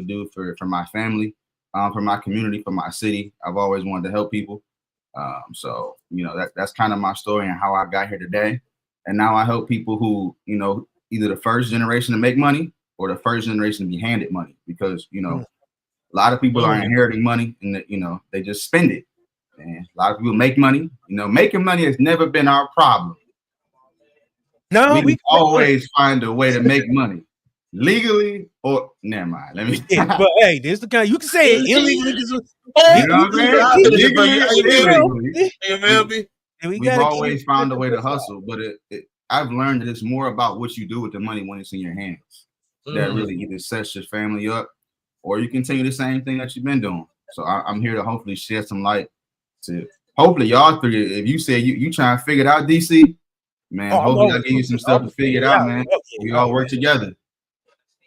do for my family, for my community, for my city. I've always wanted to help people. So, you know, that's kind of my story and how I got here today. And now I help people who, you know, either the first generation to make money or the first generation to be handed money, because, you know, a lot of people are inheriting money and, you know, they just spend it. And a lot of people make money. You know, making money has never been our problem. No, we always find a way to make money. Legally or never mind. Let me. Yeah, but hey, there's the kind you can say it illegally. You know what I'm saying? We've always found a way to hustle, but I've learned that it's more about what you do with the money when it's in your hands. That really either sets your family up, or you continue the same thing that you've been doing. So I'm here to hopefully shed some light to hopefully y'all three. If you say you trying to figure it out, DC, man, hopefully I'll give you some stuff to figure it out, man. We all work together.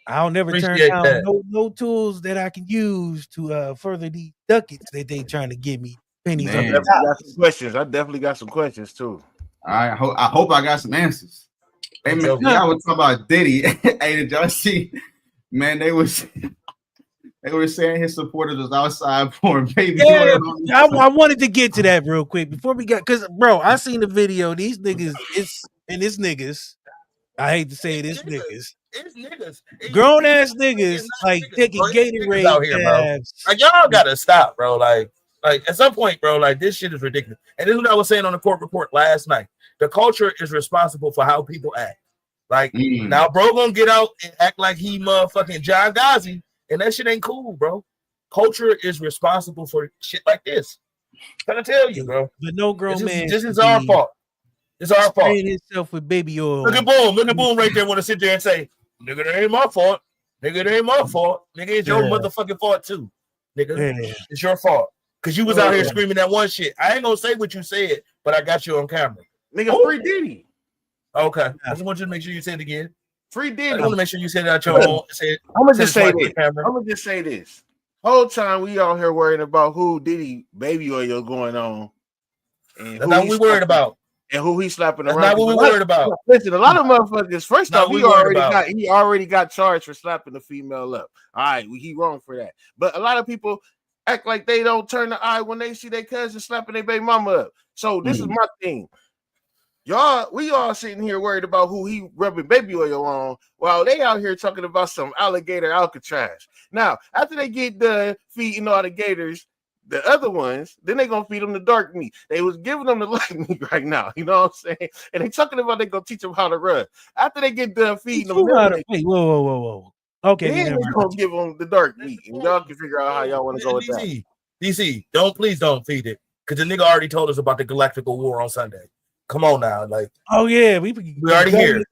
I'll never turn down no tools that I can use to further these ducats that they trying to give me. Pennies. I definitely got some questions. I definitely got some questions too. I hope I got some answers. Hey man, y'all was talking about Diddy. Hey, did y'all see? Man, they were saying his supporters was outside pouring baby oil. I wanted to get to that real quick before we got, because bro, I seen the video. These niggas, it's niggas. I hate to say it's niggas. It's niggas. Grown ass niggas like taking Gatorade out here, bro. Like y'all gotta stop, bro. Like at some point, bro, like this shit is ridiculous. And this is what I was saying on the court report last night. The culture is responsible for how people act. Like now, bro, gonna get out and act like he motherfucking John Ghazi, and that shit ain't cool, bro. Culture is responsible for shit like this. I'm trying to tell you, bro. But no grown man. This is our fault. It's our fault. Himself with baby oil. Look at Boom right there. Want to sit there and say, "Nigga, that ain't my fault. Nigga, that ain't my fault. Nigga, it's your motherfucking fault too. Nigga, it's your fault because you was out here screaming that one shit. I ain't gonna say what you said, but I got you on camera. Nigga, free Diddy. Okay, I just want you to make sure you say it again. Free Diddy. I want to make sure you said it out your own. I'm gonna just say this. Whole time we out here worrying about who Diddy baby oil going on. And that's not what we worried about. And who he slapping around. That's not what we worried about. Listen, a lot of motherfuckers. First off, he already got charged for slapping the female up. All right, he wrong for that. But a lot of people act like they don't turn the eye when they see their cousin slapping their baby mama up. So this is my thing. We all sitting here worried about who he rubbing baby oil on, while they out here talking about some alligator Alcatraz. Now, after they get done feeding all the gators, the other ones, then they gonna feed them the dark meat. They was giving them the light meat right now, you know what I'm saying? And they talking about they gonna teach them how to run. After they get done feeding them, wait, whoa. Okay, then they gonna give them the dark meat, and y'all can figure out how y'all want to go with that. DC, please don't feed it, because the nigga already told us about the galactical war on Sunday. Come on now, like. Oh yeah, we already here.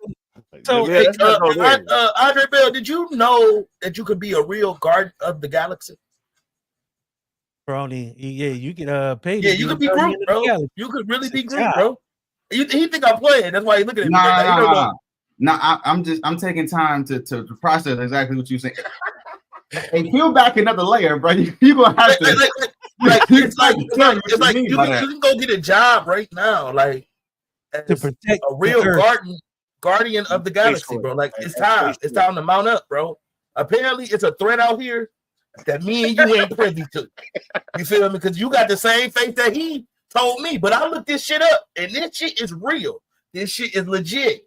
So, Andre Bell, did you know that you could be a real guardian of the galaxy? You can pay. Yeah, you could be Groot, bro. You could really be Groot, bro. He think I'm playing. That's why he looking at me. I'm taking time to process exactly what you're saying. And peel back another layer, bro. You gonna have to. It's like you can go get a job right now, like to protect a real guardian of the galaxy, bro. Like it's time to mount up, bro. Apparently, it's a threat out here that me and you ain't privy to. You feel me? Because you got the same faith that he told me. But I looked this shit up, and this shit is real. This shit is legit.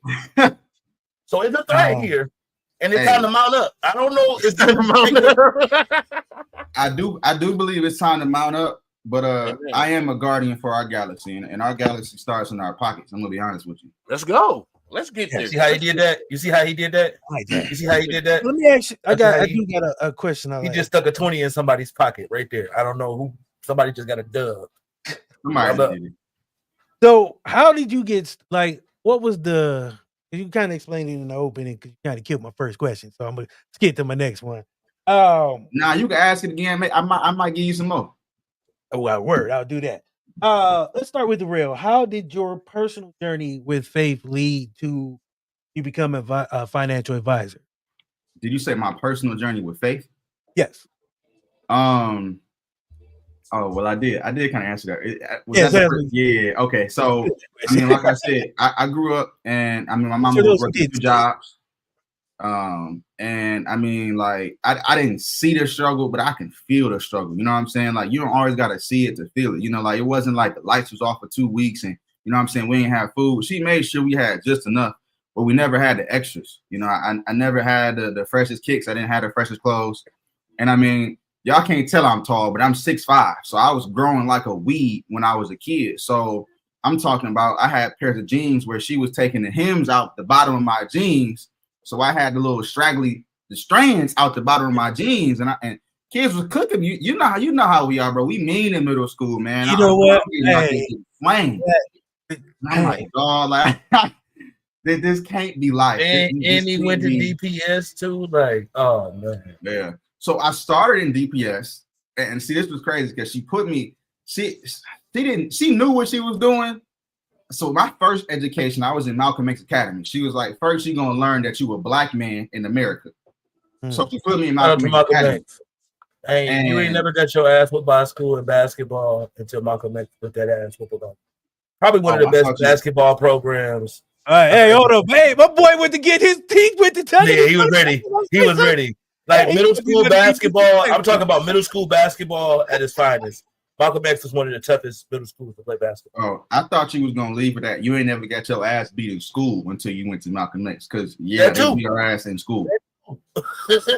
So it's a threat here, and it's time to mount up. I don't know. It's time to mount up. I do believe it's time to mount up. But I am a guardian for our galaxy, and our galaxy starts in our pockets. I'm gonna be honest with you. Let's go. Let's get there. See how he did that? You see how he did that? You see how he did that? Let me ask you. I do got a question. He just stuck a 20 in somebody's pocket right there. I don't know who. Somebody just got a dub. Somebody did it. So how did you get, like, what was the, you kind of explained it in the opening because you kind of killed my first question. So I'm going to skip to my next one. Nah, you can ask it again. I might give you some more. Oh, well, word. I'll do that. Let's start with the real. How did your personal journey with faith lead to you become a financial advisor? Did you say my personal journey with faith? Yes. Oh well, I did kind of answer that. Yeah. Okay. So I mean, like I said, I grew up, and I mean, my mama worked 2 jobs. And I mean, like, I didn't see the struggle, but I can feel the struggle. You know what I'm saying? Like, you don't always got to see it to feel it. You know, like, it wasn't like the lights was off for 2 weeks and, you know what I'm saying, we didn't have food. She made sure we had just enough, but we never had the extras. You know, I never had the freshest kicks. I didn't have the freshest clothes. And I mean, y'all can't tell I'm tall, but I'm 6'5". So I was growing like a weed when I was a kid. So I'm talking about, I had pairs of jeans where she was taking the hems out the bottom of my jeans. So I had the little straggly, the strands out the bottom of my jeans, and kids was cooking. You know how we are, bro. We mean in middle school, man. You know what? I'm like, oh, like this can't be life. And he went to DPS too. Like, oh man. Yeah. So I started in DPS, and see, this was crazy because she put me. She knew what she was doing. So my first education, I was in Malcolm X Academy. She was like, first you're gonna learn that you a black man in America. So she put me in Malcolm X Academy. Hey, you ain't never got your ass whooped by school in basketball until Malcolm X put that ass whooped on. Probably one of the best basketball programs. Hey, hold up. Hey, my boy went to get his teeth with the touch. Yeah, he was ready. He was ready. Like middle school basketball. I'm talking about middle school basketball at its finest. Malcolm X was one of the toughest middle schools to play basketball. Oh, I thought you was gonna leave for that. You ain't never got your ass beat in school until you went to Malcolm X, because they beat your ass in school.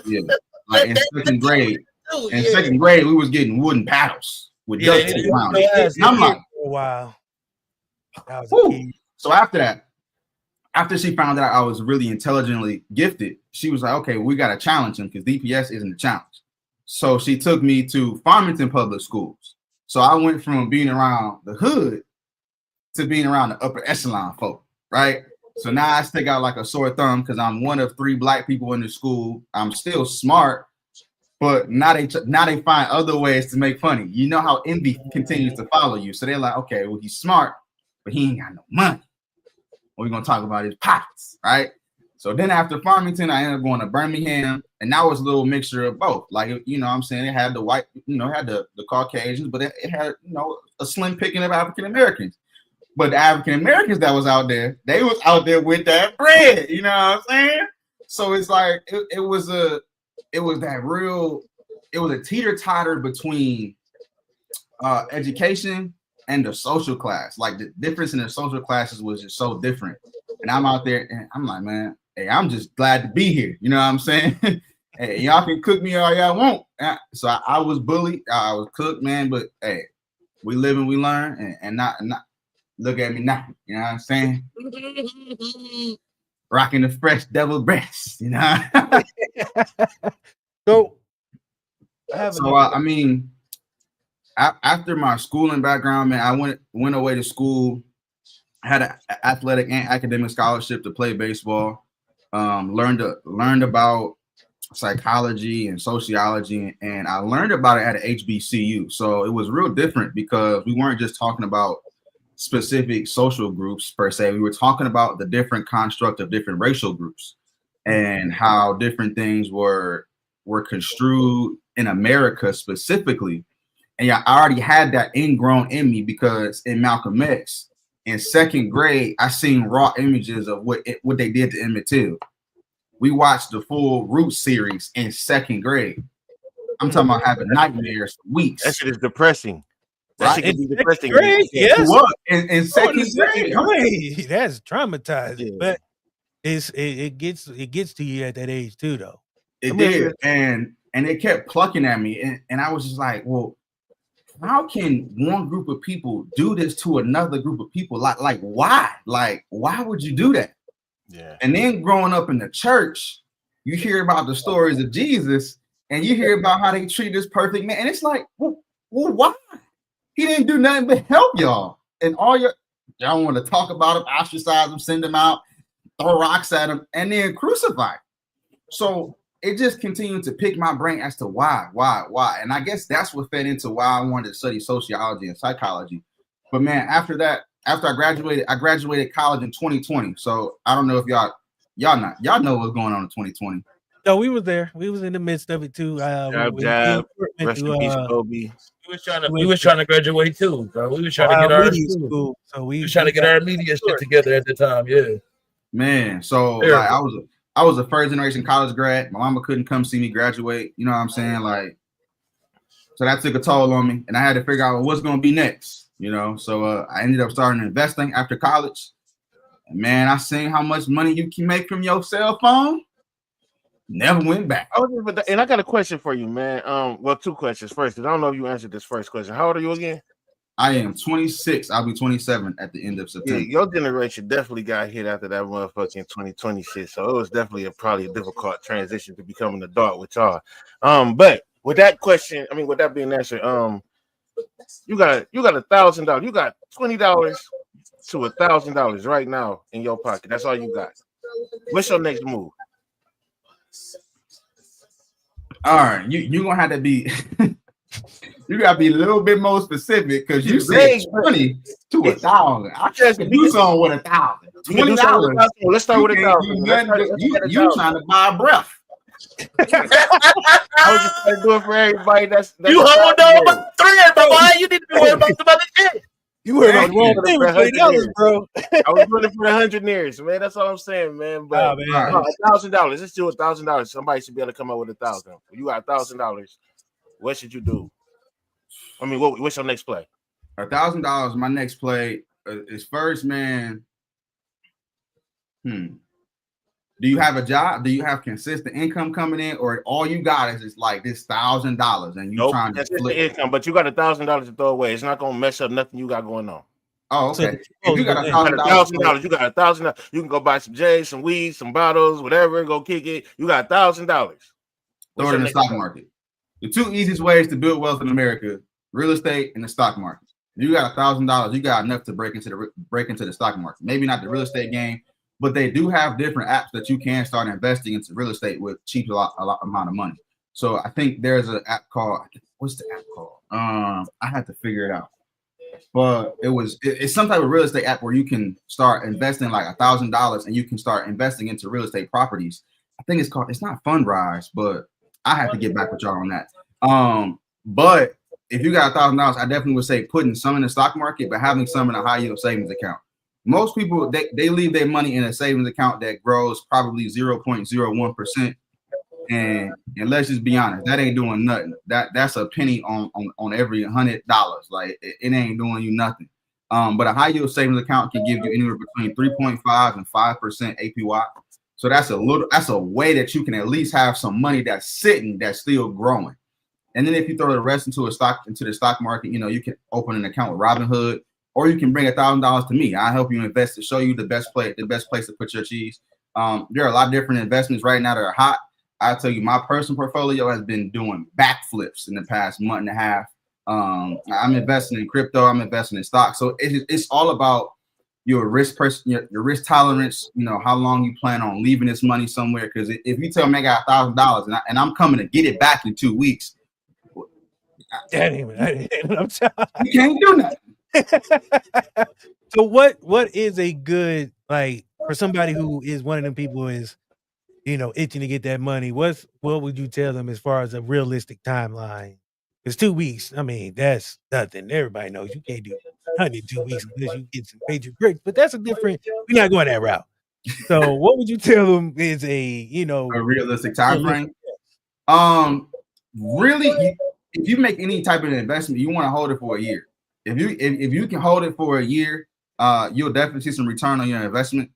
Yeah, like in second grade. In second grade, we was getting wooden paddles with duct tape around it. I'm like, wow. So after that, after she found out I was really intelligently gifted, she was like, okay, we got to challenge him because DPS isn't a challenge. So she took me to Farmington Public Schools. So I went from being around the hood to being around the upper echelon folk, right? So now I stick out like a sore thumb because I'm one of 3 black people in the school. I'm still smart, but now they find other ways to make funny. You know how envy continues to follow you. So they're like, okay, well, he's smart, but he ain't got no money. We're going to talk about his pockets, right? So then after Farmington, I ended up going to Birmingham, and that was a little mixture of both. Like, you know what I'm saying? It had the white, you know, had the Caucasians, but it had, you know, a slim picking of African Americans. But the African Americans that was out there, they was out there with that bread, you know what I'm saying? So it's like, it was a teeter-totter between education and the social class. Like the difference in the social classes was just so different. And I'm out there and I'm like, man, hey, I'm just glad to be here. You know what I'm saying? Hey, y'all can cook me all y'all want. So I was bullied. I was cooked, man. But hey, we live and we learn, and not look at me now. You know what I'm saying? Rocking the fresh double breast. You know. I mean, after my schooling background, man, I went away to school. Had an athletic and academic scholarship to play baseball. Learned about psychology and sociology, and I learned about it at an HBCU. So it was real different because we weren't just talking about specific social groups per se. We were talking about the different construct of different racial groups and how different things were construed in America specifically. And yeah, I already had that ingrown in me because in Malcolm X, in second grade, I seen raw images of what they did to Emmett Till. We watched the full Roots series in second grade. I'm talking about having nightmares for weeks. That shit is depressing. That shit can be depressing. Grade, yes. In second grade, that's traumatizing. Yeah. But it gets to you at that age too, though. It did, and it kept plucking at me, and I was just like, well, how can one group of people do this to another group of people? Like why? Like, why would you do that? Yeah. And then growing up in the church, you hear about the stories of Jesus, and you hear about how they treat this perfect man, and it's like, well, why? He didn't do nothing but help y'all, and y'all want to talk about him, ostracize him, send him out, throw rocks at him, and then crucify him. So it just continued to pick my brain as to why. And I guess that's what fed into why I wanted to study sociology and psychology. But man, after that, after I graduated college in 2020. So I don't know if y'all know what's going on in 2020. No, we was there. We was in the midst of it too. Rest in peace, Kobe. We was trying to graduate too, bro. We was trying to get our school. So we was trying to get our media shit together at the time. Yeah. Man, so like, I was a first generation college grad. My mama couldn't come see me graduate. You know what I'm saying? Like, so that took a toll on me, and I had to figure out what's going to be next. You know, so I ended up starting investing after college. And man, I seen how much money you can make from your cell phone. Never went back. And I got a question for you, man. Well, two questions. First, because I don't know if you answered this first question. How old are you again? I am 26. I'll be 27 at the end of September. Yeah, your generation definitely got hit after that motherfucking 2020 shit. So it was definitely probably a difficult transition to become an adult with y'all. But with that question, I mean, with that being answered, you got $1,000. You got $20 to $1,000 right now in your pocket. That's all you got. What's your next move? All right, you gonna have to be. You gotta be a little bit more specific because you said 20 to 1,000. I just can do something with $1,000. $20. Let's start with $1,000. You trying to buy a breath? I was just trying to do it for everybody. That's you hold on about 3, boy. You need to be worried about some other shit. You heard about the wrong thing with $20, bro. I was doing it for the 100 years, man. That's all I'm saying, man. But $1,000. Let's do $1,000. Somebody should be able to come up with $1,000. You got $1,000. What should you do? I mean, what's your next play? $1,000. My next play is first, man. Do you have a job? Do you have consistent income coming in, or all you got is like this $1,000 and you trying to flip income? But you got $1,000 to throw away. It's not gonna mess up nothing you got going on. Oh, okay. If you got $1,000, you got $1,000. You can go buy some J's, some weed, some bottles, whatever. Go kick it. You got $1,000. Throw it in the stock market. The two easiest ways to build wealth in America: real estate and the stock market. If you got $1,000, you got enough to break into the stock market. Maybe not the real estate game, but they do have different apps that you can start investing into real estate with cheap a lot amount of money. So I think there's an app called, what's the app called? I had to figure it out. But it's some type of real estate app where you can start investing like $1,000 and you can start investing into real estate properties. I think it's not Fundrise, but I have to get back with y'all on that. But if you got $1,000, I definitely would say putting some in the stock market, but having some in a high yield savings account. Most people, they leave their money in a savings account that grows probably 0.01%. And let's just be honest, that ain't doing nothing. That's a penny on every $100. Like it ain't doing you nothing. But a high yield savings account can give you anywhere between 3.5 and 5% APY. So that's a way that you can at least have some money that's sitting, that's still growing. And then if you throw the rest into the stock market, you can open an account with Robinhood, or you can bring $1,000 to me. I'll help you invest to show you the best place to put your cheese. There are a lot of different investments right now that are hot. I'll tell you, my personal portfolio has been doing backflips in the past month and a half. I'm investing in crypto. I'm investing in stocks. So it's all about your risk tolerance. How long you plan on leaving this money somewhere. Because if you tell me I got $1,000 and I'm coming to get it back in 2 weeks, you can't do nothing. So what is a good, like, for somebody who is one of them people who is, itching to get that money? What would you tell them as far as a realistic timeline? It's 2 weeks. I mean, that's nothing. Everybody knows you can't do 102 weeks unless you get some major breaks. But that's we're not going that route. So what would you tell them is a realistic time frame? Really, if you make any type of investment, you want to hold it for a year. If you can hold it for a year, you'll definitely see some return on your investment.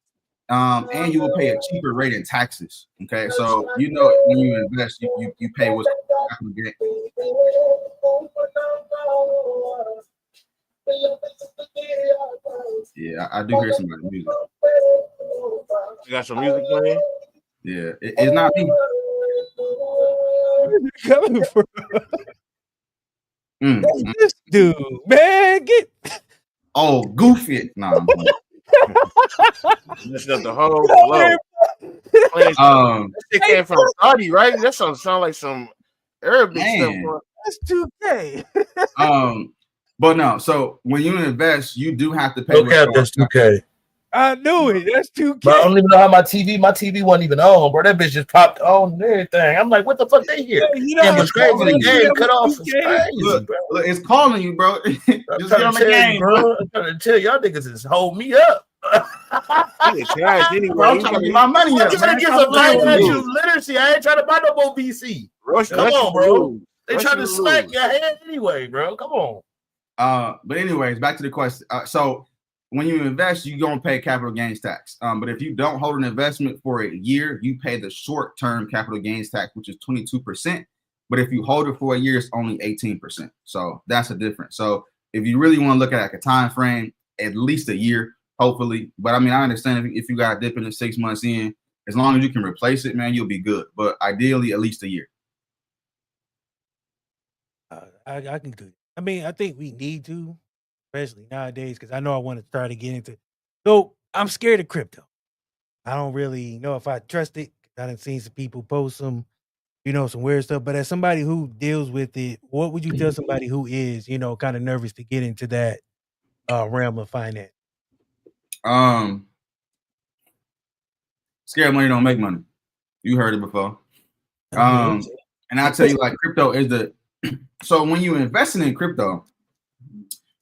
And you will pay a cheaper rate in taxes. Okay, so when you invest, you pay what's happening to get. Yeah, I do hear somebody music. You got some music playing? Yeah, it's not me. Where is it coming from? This dude, man, goofy. Nah, listen up the whole flow. It came from Saudi, right? That sound like some Arabic stuff. That's 2K. But no. So when you invest, you do have to pay. Okay, that's 2K. I knew it. That's 2K. But I don't even know how my TV wasn't even on, bro. That bitch just popped on and everything. I'm like, what the fuck they here? It's crazy. The game cut off. Look, it's calling you, bro. Just get on the game, bro. I'm trying to tell y'all niggas is hold me up. Cash anyway. Bro, I'm trying to get my money up. I'm trying to get some financial literacy. I ain't trying to buy no more VC. Come on, bro. They trying to smack your head anyway, bro. Come on. But anyways, back to the question. So when you invest, you're gonna pay capital gains tax. But if you don't hold an investment for a year, you pay the short-term capital gains tax, which is 22%. But if you hold it for a year, it's only 18%. So that's a difference. So if you really want to look at like a time frame, at least a year, hopefully. But I mean, I understand if you got a dip in it 6 months in, as long as you can replace it, man, you'll be good. But ideally, at least a year. I can do it. I mean, I think we need to, especially nowadays, because I know I want to try to get into. So I'm scared of crypto. I don't really know if I trust it. I done seen some people post some weird stuff. But as somebody who deals with it, what would you tell somebody who is, kind of nervous to get into that realm of finance? Scared money don't make money. You heard it before. And I tell you, like, crypto is so when you're investing in crypto,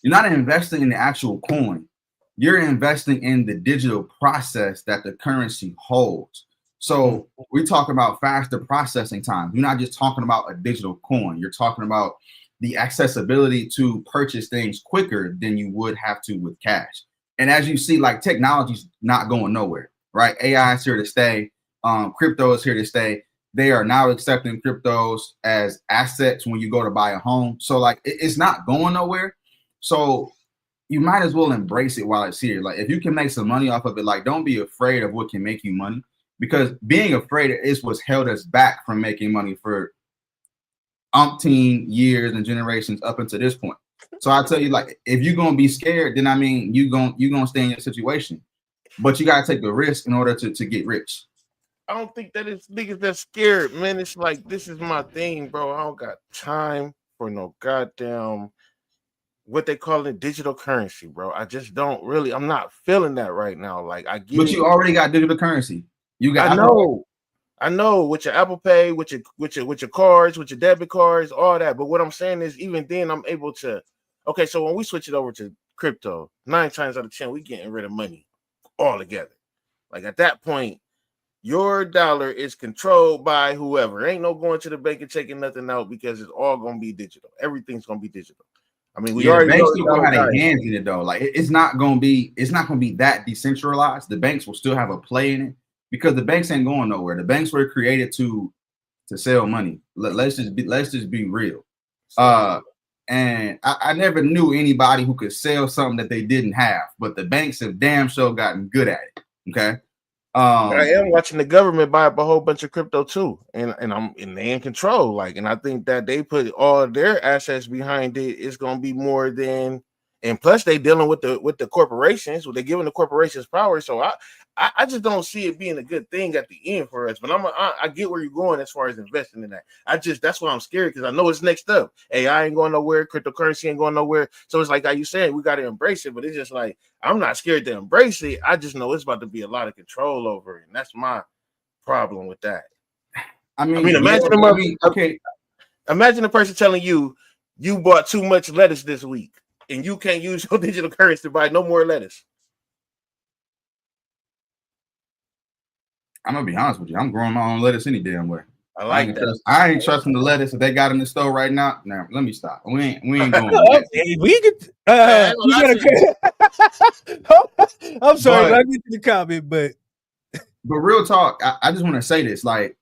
you're not investing in the actual coin. You're investing in the digital process that the currency holds. So we're talking about faster processing time. You're not just talking about a digital coin. You're talking about the accessibility to purchase things quicker than you would have to with cash. And as you see, like, technology's not going nowhere, right? AI is here to stay. Crypto is here to stay. They are now accepting cryptos as assets when you go to buy a home. So like, it's not going nowhere. So you might as well embrace it while it's here. Like, if you can make some money off of it, like, don't be afraid of what can make you money, because being afraid is what's held us back from making money for umpteen years and generations up until this point. So I tell you, like, if you're gonna be scared, then I mean you're gonna stay in your situation. But you gotta take the risk in order to get rich. I don't think that it's niggas that scared, man. It's like, this is my thing, bro. I don't got time for no goddamn what they call it, digital currency, bro. I just don't really. I'm not feeling that right now. Like, I get. But you already got digital currency. You got. I know with your Apple Pay, with your cards, with your debit cards, all that. But what I'm saying is, even then, I'm able to. Okay, so when we switch it over to crypto, 9 times out of 10, we getting rid of money altogether. Like, at that point, your dollar is controlled by whoever. Ain't no going to the bank and taking nothing out, because it's all gonna be digital. Everything's gonna be digital. I mean, we already banks still gonna have their hands in it though. Like, it's not gonna be that decentralized. The banks will still have a play in it, because the banks ain't going nowhere. The banks were created to sell money. Let's just be real. And I never knew anybody who could sell something that they didn't have, but the banks have damn sure gotten good at it. Okay. I am watching the government buy up a whole bunch of crypto too, and they in control. Like, and I think that they put all their assets behind it. It's gonna be more than, and plus they dealing with the corporations. They're giving the corporations power. So I just don't see it being a good thing at the end for us. But I get where you're going as far as investing in that. That's why I'm scared, because I know it's next up. AI ain't going nowhere. Cryptocurrency ain't going nowhere. So it's like how you said, we got to embrace it. But it's just like, I'm not scared to embrace it. I just know it's about to be a lot of control over it, and that's my problem with that. I mean, imagine imagine a person telling you bought too much lettuce this week, and you can't use your digital currency to buy no more lettuce. I'm gonna be honest with you. I'm growing my own lettuce any damn way. I ain't trusting the lettuce that they got in the store right now. Now, let me stop. We ain't going. We could. I'm sorry, I'll get to the comment, but real talk, I just want to say this: like,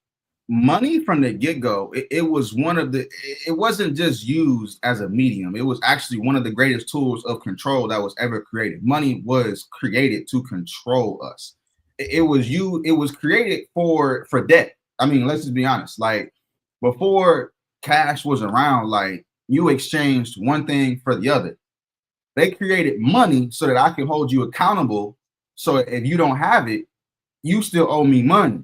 money from the get-go, it was it wasn't just used as a medium. It was actually one of the greatest tools of control that was ever created. Money was created to control us. It was created for debt. I mean, let's just be honest. Like, before cash was around, like, you exchanged one thing for the other. They created money so that I can hold you accountable. So if you don't have it, you still owe me money.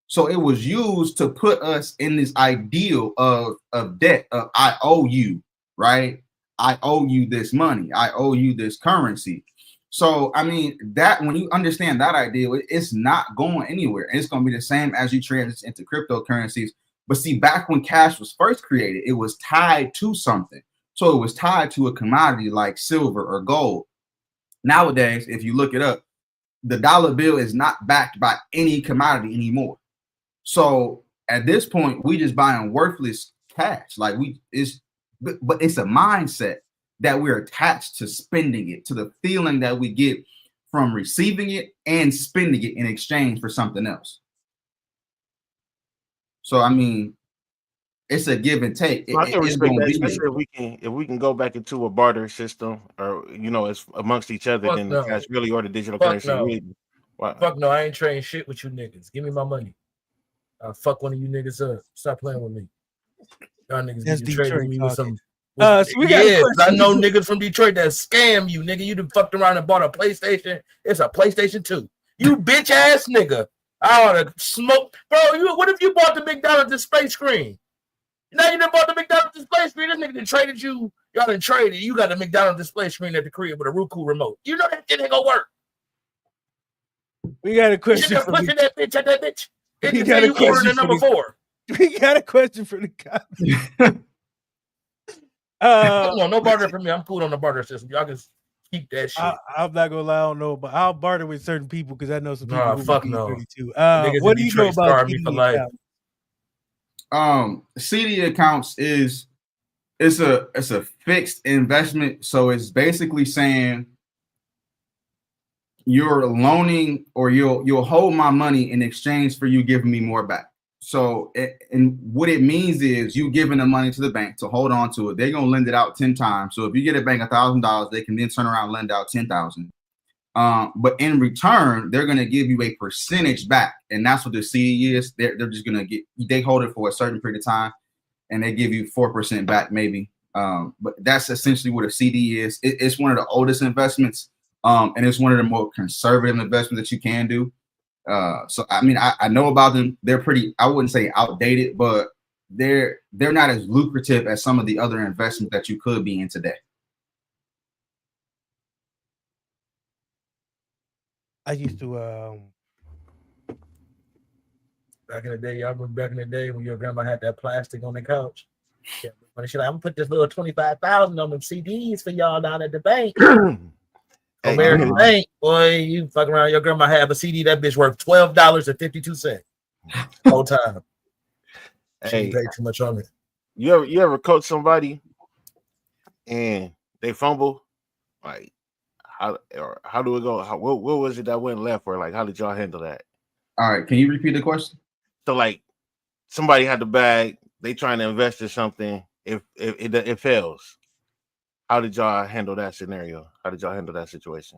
So it was used to put us in this ideal of debt. I owe you, right? I owe you this money. I owe you this currency. So, I mean, that when you understand that idea, it's not going anywhere. And it's going to be the same as you transition into cryptocurrencies. But see, back when cash was first created, it was tied to something. So it was tied to a commodity like silver or gold. Nowadays, if you look it up, the dollar bill is not backed by any commodity anymore. So at this point, we just buying worthless cash. Like but it's a mindset that we're attached to spending it, to the feeling that we get from receiving it and spending it in exchange for something else. So I mean, it's a give and take. I can respect that, especially if we can go back into a barter system, or it's amongst each other. Then the cash really or the digital currency. Really. Wow. Fuck no, I ain't trading shit with you niggas. Give me my money. I'll fuck one of you niggas up. Stop playing with me. Y'all niggas get trading me with some. I know niggas from Detroit that scam you, nigga. You done fucked around and bought a PlayStation. It's a PlayStation 2. You bitch ass nigga. I ought to smoke, bro. What if you bought the McDonald's display screen? Now you done bought the McDonald's display screen. This nigga done traded you. Y'all done traded. You got a McDonald's display screen at the crib with a Roku remote. You know that shit ain't gonna work. We got a question. You pushing that bitch at that bitch. We got a question for number 4. We got a question for the guy. No barter for me. I'm cool on the barter system. Y'all can keep that shit. I'm not gonna lie, I don't know, but I'll barter with certain people because I know some people. Fuck no. 32. What do you know about CD accounts? CD accounts it's a fixed investment, so it's basically saying you're loaning or you'll hold my money in exchange for you giving me more back. So, and what it means is you giving the money to the bank to hold on to it. They're going to lend it out 10 times. So if you get a bank $1,000, they can then turn around and lend out 10,000. But in return, they're going to give you a percentage back. And that's what the CD is. They're just going to they hold it for a certain period of time and they give you 4% back maybe. But that's essentially what a CD is. It's one of the oldest investments. And it's one of the more conservative investments that you can do. So I mean, I know about them. They're pretty, I wouldn't say outdated, but they're not as lucrative as some of the other investments that you could be in today. I used to back in the day, y'all remember back in the day when your grandma had that plastic on the couch? Yeah, when she like, I'm gonna put this little 25,000 on them CDs for y'all down at the bank. American Bank, boy, you fuck around. Your grandma have a CD that bitch worth $12.52 whole time. She paid too much on it. You ever coach somebody and they fumble? Like how do it go? What was it that went left, or like how did y'all handle that? All right, can you repeat the question? So like somebody had the bag, they trying to invest in something. If it fails. How did y'all handle that scenario? How did y'all handle that situation?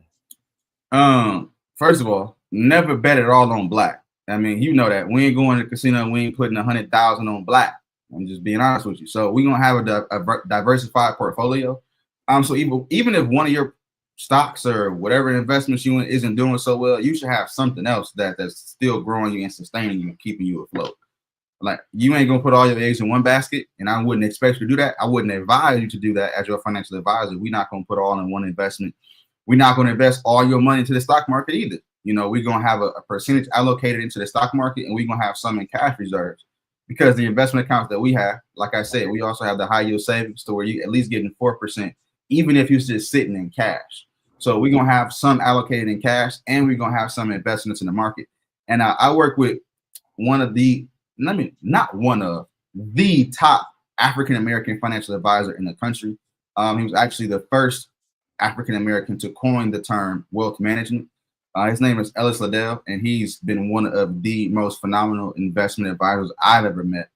First of all, never bet it all on black. I mean, you know that we ain't going to the casino. We ain't putting 100,000 on black. I'm just being honest with you. So we're gonna have a diversified portfolio. So even if one of your stocks or whatever investments you in isn't doing so well, you should have something else that's still growing you and sustaining you and keeping you afloat. Like you ain't gonna put all your eggs in one basket, and I wouldn't expect you to do that. I wouldn't advise you to do that as your financial advisor. We're not gonna put all in one investment. We're not gonna invest all your money into the stock market either. You know, we're gonna have a percentage allocated into the stock market, and we're gonna have some in cash reserves because the investment accounts that we have, like I said, we also have the high yield savings to where you at least getting 4%, even if you're just sitting in cash. So we're gonna have some allocated in cash, and we're gonna have some investments in the market. And I work with not one of the top African-American financial advisor in the country. He was actually the first African-American to coin the term wealth management. His name is Ellis Liddell, and he's been one of the most phenomenal investment advisors I've ever met.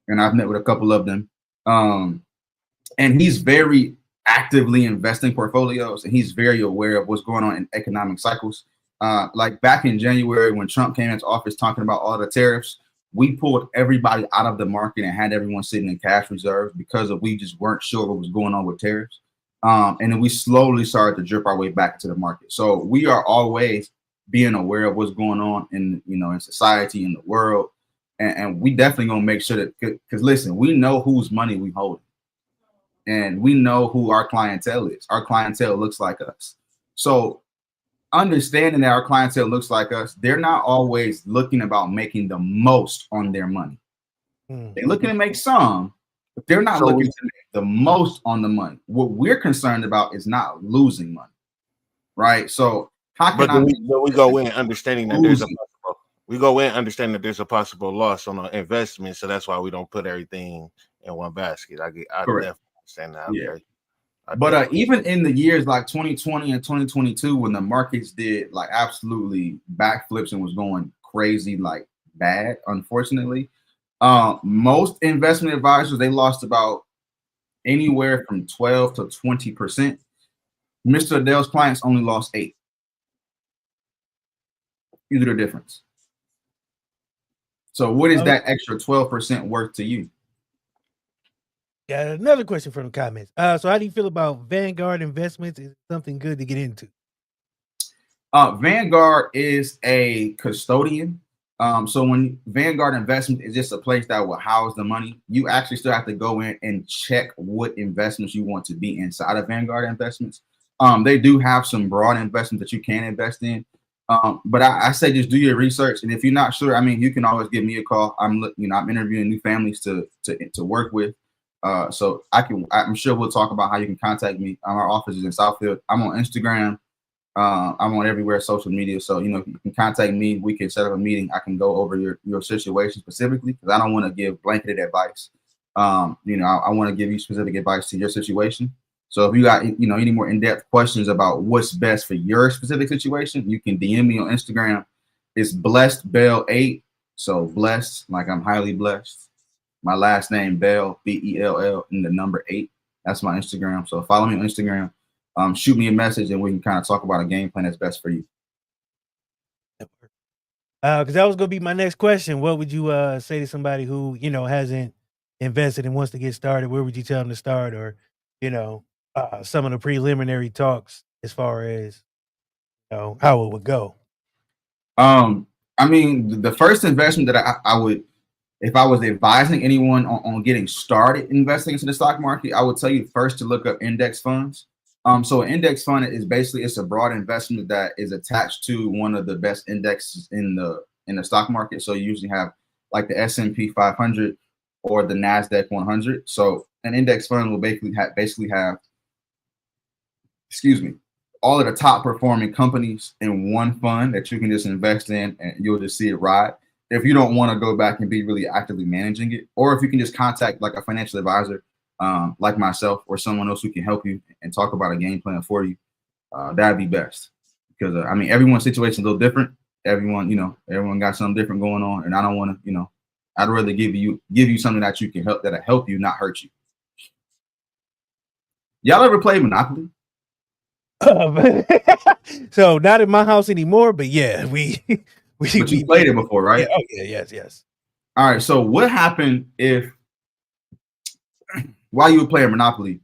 And I've met with a couple of them. And he's very actively investing portfolios, and he's very aware of what's going on in economic cycles. Like back in January when Trump came into office talking about all the tariffs, we pulled everybody out of the market and had everyone sitting in cash reserves because we just weren't sure what was going on with tariffs. And then we slowly started to drip our way back to the market. So we are always being aware of what's going on in society, in the world. And we definitely gonna make sure that, because listen, we know whose money we hold. And we know who our clientele is. Our clientele looks like us. So understanding that our clientele looks like us, they're not always looking about making the most on their money. They're looking to make some, but they're not looking to make the most on the money. What we're concerned about is not losing money. right? So how can we go in understanding that there's a possible, we go in understanding that there's a possible loss on an investment, so that's why we don't put everything in one basket. I definitely understand that. Yeah. Okay. But even in the years like 2020 and 2022, when the markets did like absolutely backflips and was going crazy, like bad, unfortunately, most investment advisors, they lost about anywhere from 12 to 20%. Mr. Adele's clients only lost 8. Either the difference. So what is that extra 12% worth to you? Got another question from the comments. So how do you feel about Vanguard investments? Is it something good to get into? Vanguard is a custodian. So when Vanguard Investment is just a place that will house the money, you actually still have to go in and check what investments you want to be inside of Vanguard Investments. They do have some broad investments that you can invest in. But I say just do your research, and if you're not sure, I mean, you can always give me a call. I'm interviewing new families to work with. So I'm sure we'll talk about how you can contact me. Our office is in Southfield. I'm on Instagram. I'm on everywhere social media. So, you can contact me. We can set up a meeting. I can go over your situation specifically, because I don't want to give blanketed advice. I want to give you specific advice to your situation. So if you got, any more in-depth questions about what's best for your specific situation, you can DM me on Instagram. It's blessedbell8. So blessed, like I'm highly blessed. My last name, Bell, Bell, and the number 8. That's my Instagram. So follow me on Instagram. Shoot me a message, and we can kind of talk about a game plan that's best for you. Because that was going to be my next question. What would you say to somebody who, hasn't invested and wants to get started? Where would you tell them to start? Or, some of the preliminary talks as far as, how it would go? I mean, the first investment that I would, if I was advising anyone on getting started investing into the stock market, I would tell you first to look up index funds. So an index fund is basically, it's a broad investment that is attached to one of the best indexes in the stock market. So you usually have like the S&P 500 or the NASDAQ 100. So an index fund will basically have all of the top performing companies in one fund that you can just invest in, and you'll just see it ride. If you don't want to go back and be really actively managing it, or if you can just contact like a financial advisor, like myself or someone else who can help you and talk about a game plan for you, that'd be best. Because I mean, everyone's situation is a little different. Everyone got something different going on, and I don't want to, I'd rather give you something that you can that'll help you, not hurt you. Y'all ever play Monopoly? So not in my house anymore, but yeah, we played it before, right? Yeah, oh yeah, yes. All right. So what happened if while you were playing Monopoly,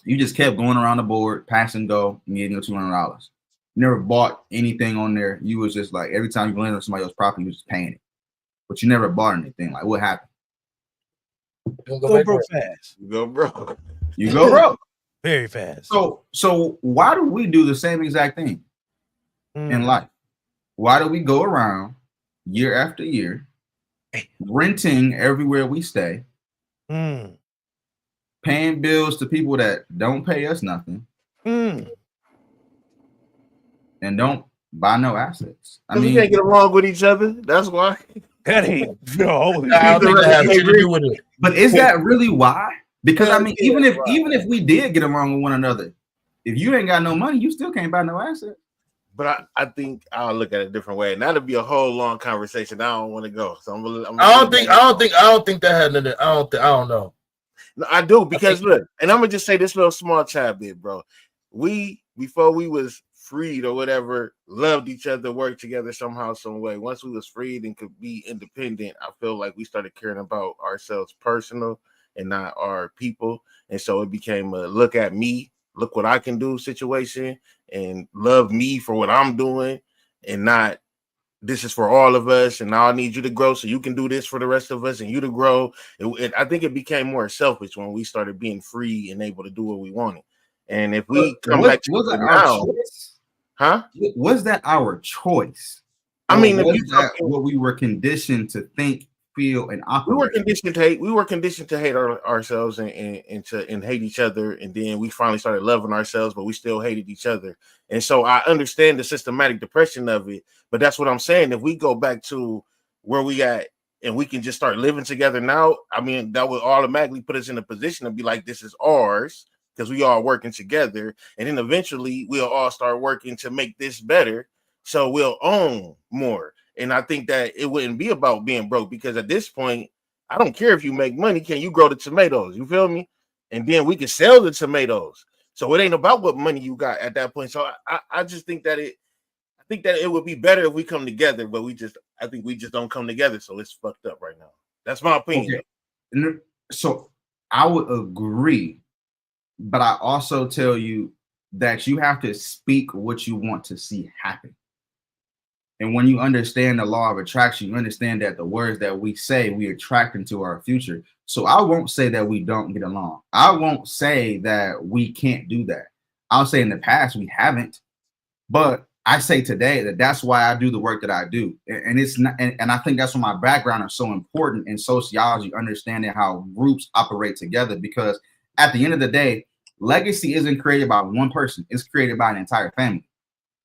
you just kept going around the board, pass and go, and getting your $200? You never bought anything on there. You was just like, every time you landed on somebody else's property, you was just paying it, but you never bought anything. Like, what happened? Go broke fast. You go broke. You go broke. Very fast. So why do we do the same exact thing in life? Why do we go around year after year, renting everywhere we stay, paying bills to people that don't pay us nothing, and don't buy no assets? I mean, we can't get along with each other. That's why. That ain't no. I think that has nothing to do with it. But is that really why? Because I mean, even if we did get along with one another, if you ain't got no money, you still can't buy no asset. But I think I'll look at it a different way, and that'll be a whole long conversation. I don't want to go. So I don't think that had nothing. I don't know. No, I do, because look, and I'm gonna just say this little small chat bit, bro. We, before we was freed or whatever, loved each other, worked together somehow, some way. Once we was freed and could be independent, I feel like we started caring about ourselves personal and not our people. And so it became a look at me, look what I can do situation, and love me for what I'm doing, and not this is for all of us, and now I need you to grow so you can do this for the rest of us and you to grow. I think it became more selfish when we started being free and able to do what we wanted. And if we come back to was that now, our choice? Huh? Was that our choice? I mean, was that what we were conditioned to think feel, and operate. We were conditioned to hate ourselves and hate each other, and then we finally started loving ourselves, but we still hated each other. And so I understand the systematic depression of it, but that's what I'm saying. If we go back to where we at and we can just start living together now, I mean, that would automatically put us in a position to be like, this is ours, because we are working together, and then eventually we'll all start working to make this better, so we'll own more. And I think that it wouldn't be about being broke, because at this point, I don't care if you make money. Can you grow the tomatoes? You feel me? And then we can sell the tomatoes. So it ain't about what money you got at that point. So I just think that it would be better if we come together, but I think we just don't come together. So it's fucked up right now. That's my opinion. Okay. So I would agree, but I also tell you that you have to speak what you want to see happen. And when you understand the law of attraction, you understand that the words that we say, we attract into our future. So I won't say that we don't get along. I won't say that we can't do that. I'll say in the past we haven't, but I say today that that's why I do the work that I do. And it's not, and I think that's why my background is so important in sociology, understanding how groups operate together, because at the end of the day, legacy isn't created by one person. It's created by an entire family.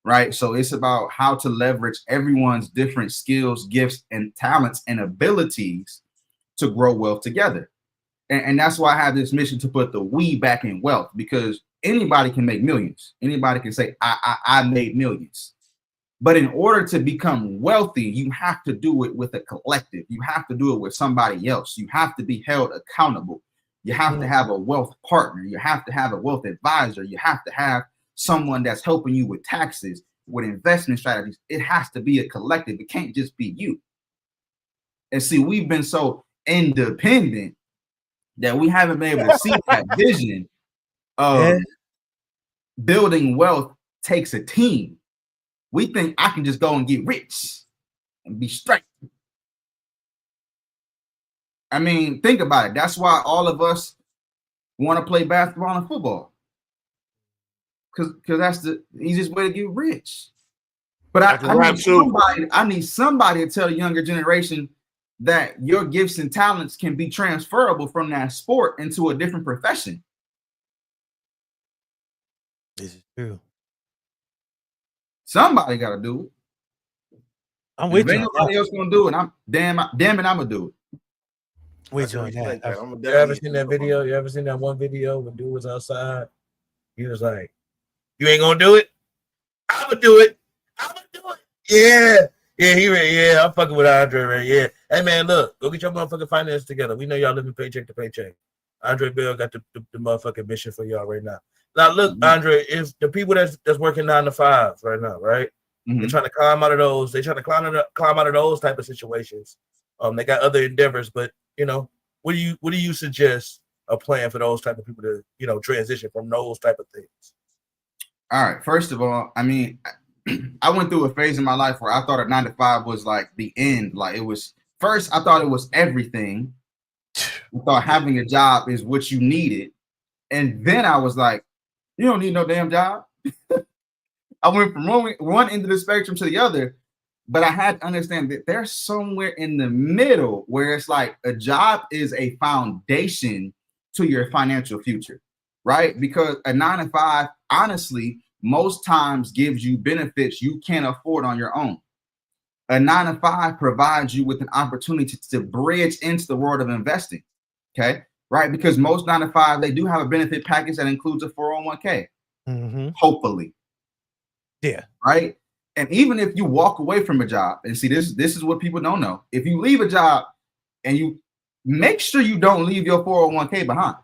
Right. So it's about how to leverage everyone's different skills, gifts, and talents and abilities to grow wealth together. And that's why I have this mission to put the we back in wealth, because anybody can make millions. Anybody can say, I made millions. But in order to become wealthy, you have to do it with a collective. You have to do it with somebody else. You have to be held accountable. You have to have a wealth partner. You have to have a wealth advisor. You have to have someone that's helping you with taxes, with investment strategies. It has to be a collective. It can't just be you. And see, we've been so independent that we haven't been able to see that vision of building wealth takes a team. We think I can just go and get rich and be straight. I mean, think about it. That's why all of us want to play basketball and football. Because that's the easiest way to get rich. But I need somebody to tell the younger generation that your gifts and talents can be transferable from that sport into a different profession. This is true. Somebody got to do it. I'm with you. Nobody else gonna do it. Damn it, I'm gonna do it. With you on that. You ever seen that video? You ever seen that one video when dude was outside? He was like, "You ain't gonna do it? I'm gonna do it. I'm gonna do it." Yeah, I'm fucking with Andre, right? Yeah. Hey man, look, go get your motherfucking finances together. We know y'all living paycheck to paycheck. Andre Bill got the motherfucking mission for y'all right now. Now look, Andre, if the people that's working 9 to 5 right now, right? They're trying to climb out of those. They're trying to climb out of those type of situations. They got other endeavors, but you know, what do you suggest a plan for those type of people to, you know, transition from those type of things? All right. First of all, I mean, I went through a phase in my life where I thought a 9 to 5 was like the end. Like it was first, I thought it was everything. I thought having a job is what you needed. And then I was like, you don't need no damn job. I went from one end of the spectrum to the other, but I had to understand that there's somewhere in the middle where it's like a job is a foundation to your financial future, right? Because a 9 to 5, honestly, most times gives you benefits you can't afford on your own. A 9 to 5 provides you with an opportunity to bridge into the world of investing, okay? Right? Because most 9 to 5, they do have a benefit package that includes a 401k, hopefully. Yeah. Right? And even if you walk away from a job, and see, this is what people don't know. If you leave a job and you make sure you don't leave your 401k behind.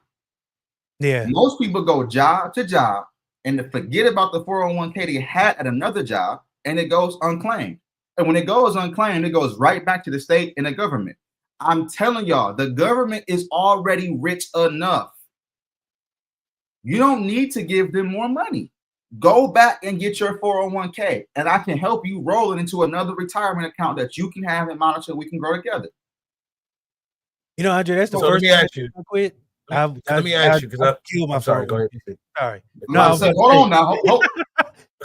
Yeah. Most people go job to job and they forget about the 401k they had at another job, and it goes unclaimed. And when it goes unclaimed, it goes right back to the state and the government. I'm telling y'all, the government is already rich enough. You don't need to give them more money. Go back and get your 401k, and I can help you roll it into another retirement account that you can have and monitor. We can grow together. You know, Andre, that's the first thing I quit. Let me ask you, because I'm sorry. Go ahead. Sorry. No, hold on now.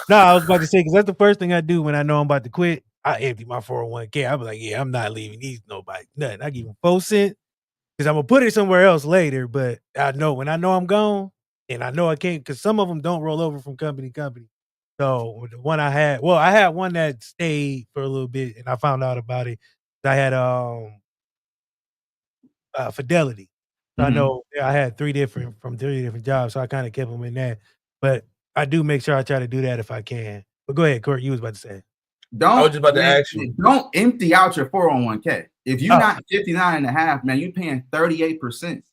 No, I was about to say, because that's the first thing I do when I know I'm about to quit. I empty my 401k. I'm like, yeah, I'm not leaving these nobody nothing. I give them 4 cents because I'm gonna put it somewhere else later. But I know when I know I'm gone, and I know I can't because some of them don't roll over from company to company. So the one I had one that stayed for a little bit, and I found out about it. I had Fidelity. So I know I had 3 different jobs, so I kind of kept them in that. But I do make sure I try to do that if I can. But go ahead, Court. You was about to say. I was just about to ask you. Don't empty out your 401k. If you're not 59.5, man, you're paying 38%.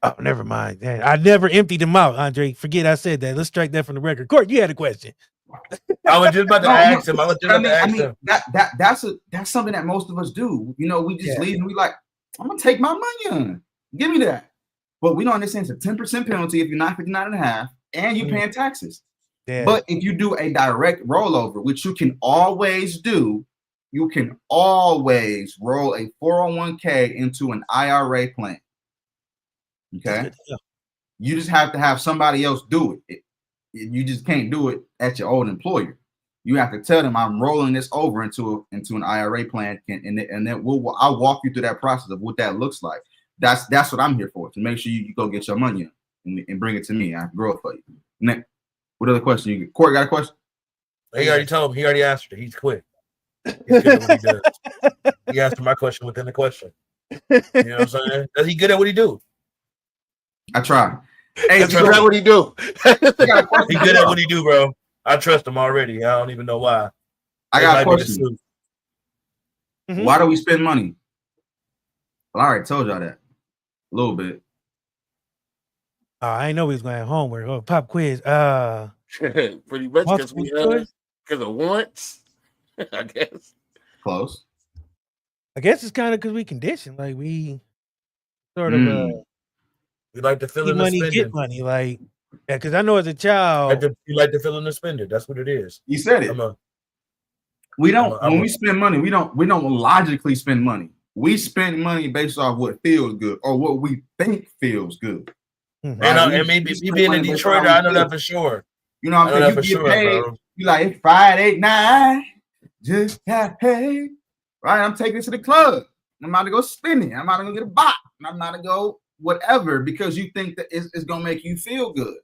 Oh, never mind. I never emptied them out, Andre. Forget I said that. Let's strike that from the record. Court, you had a question. I was just about to ask him. Him. That's something that most of us do. You know, we just leave and we like, I'm gonna take my money on. Give me that. But we don't understand it's a 10% penalty if you're not 59.5 and you're paying taxes. Yeah. But if you do a direct rollover, which you can always do, you can always roll a 401k into an IRA plan. Okay. You just have to have somebody else do it. You just can't do it at your old employer. You have to tell them I'm rolling this over into an IRA plan, and then I'll walk you through that process of what that looks like. That's what I'm here for, to make sure you go get your money and bring it to me. I can grow it for you. Next, what other question you get? Corey got a question? He already told him. He already answered it. He's quick. He's good at what he does. He answered my question within the question. You know what I'm saying? Is he good at what he do? I try. Hey, that's what he do. He good at what he do, bro. I trust him already. I don't even know why. I got a question. Why do we spend money? Well, I already told y'all that a little bit. I didn't know we was going to have homework. Oh, pop quiz. Pretty much because of wants, I guess. Close. I guess it's kind of because we conditioned. Like we sort of we like to fill in money, the spending. get money, like because I know as a child, you like to fill in the spending. That's what it is. You said it. When we spend money, we don't logically spend money. We spend money based off what feels good or what we think feels good. Right? And me being in Detroit, I know that for sure. You know what I'm saying? You get paid. Bro. You like, it's Friday night, just got paid. Right? I'm taking it to the club. I'm about to go spend it. I'm about to go get a box. I'm about to go whatever because you think that it's going to make you feel good.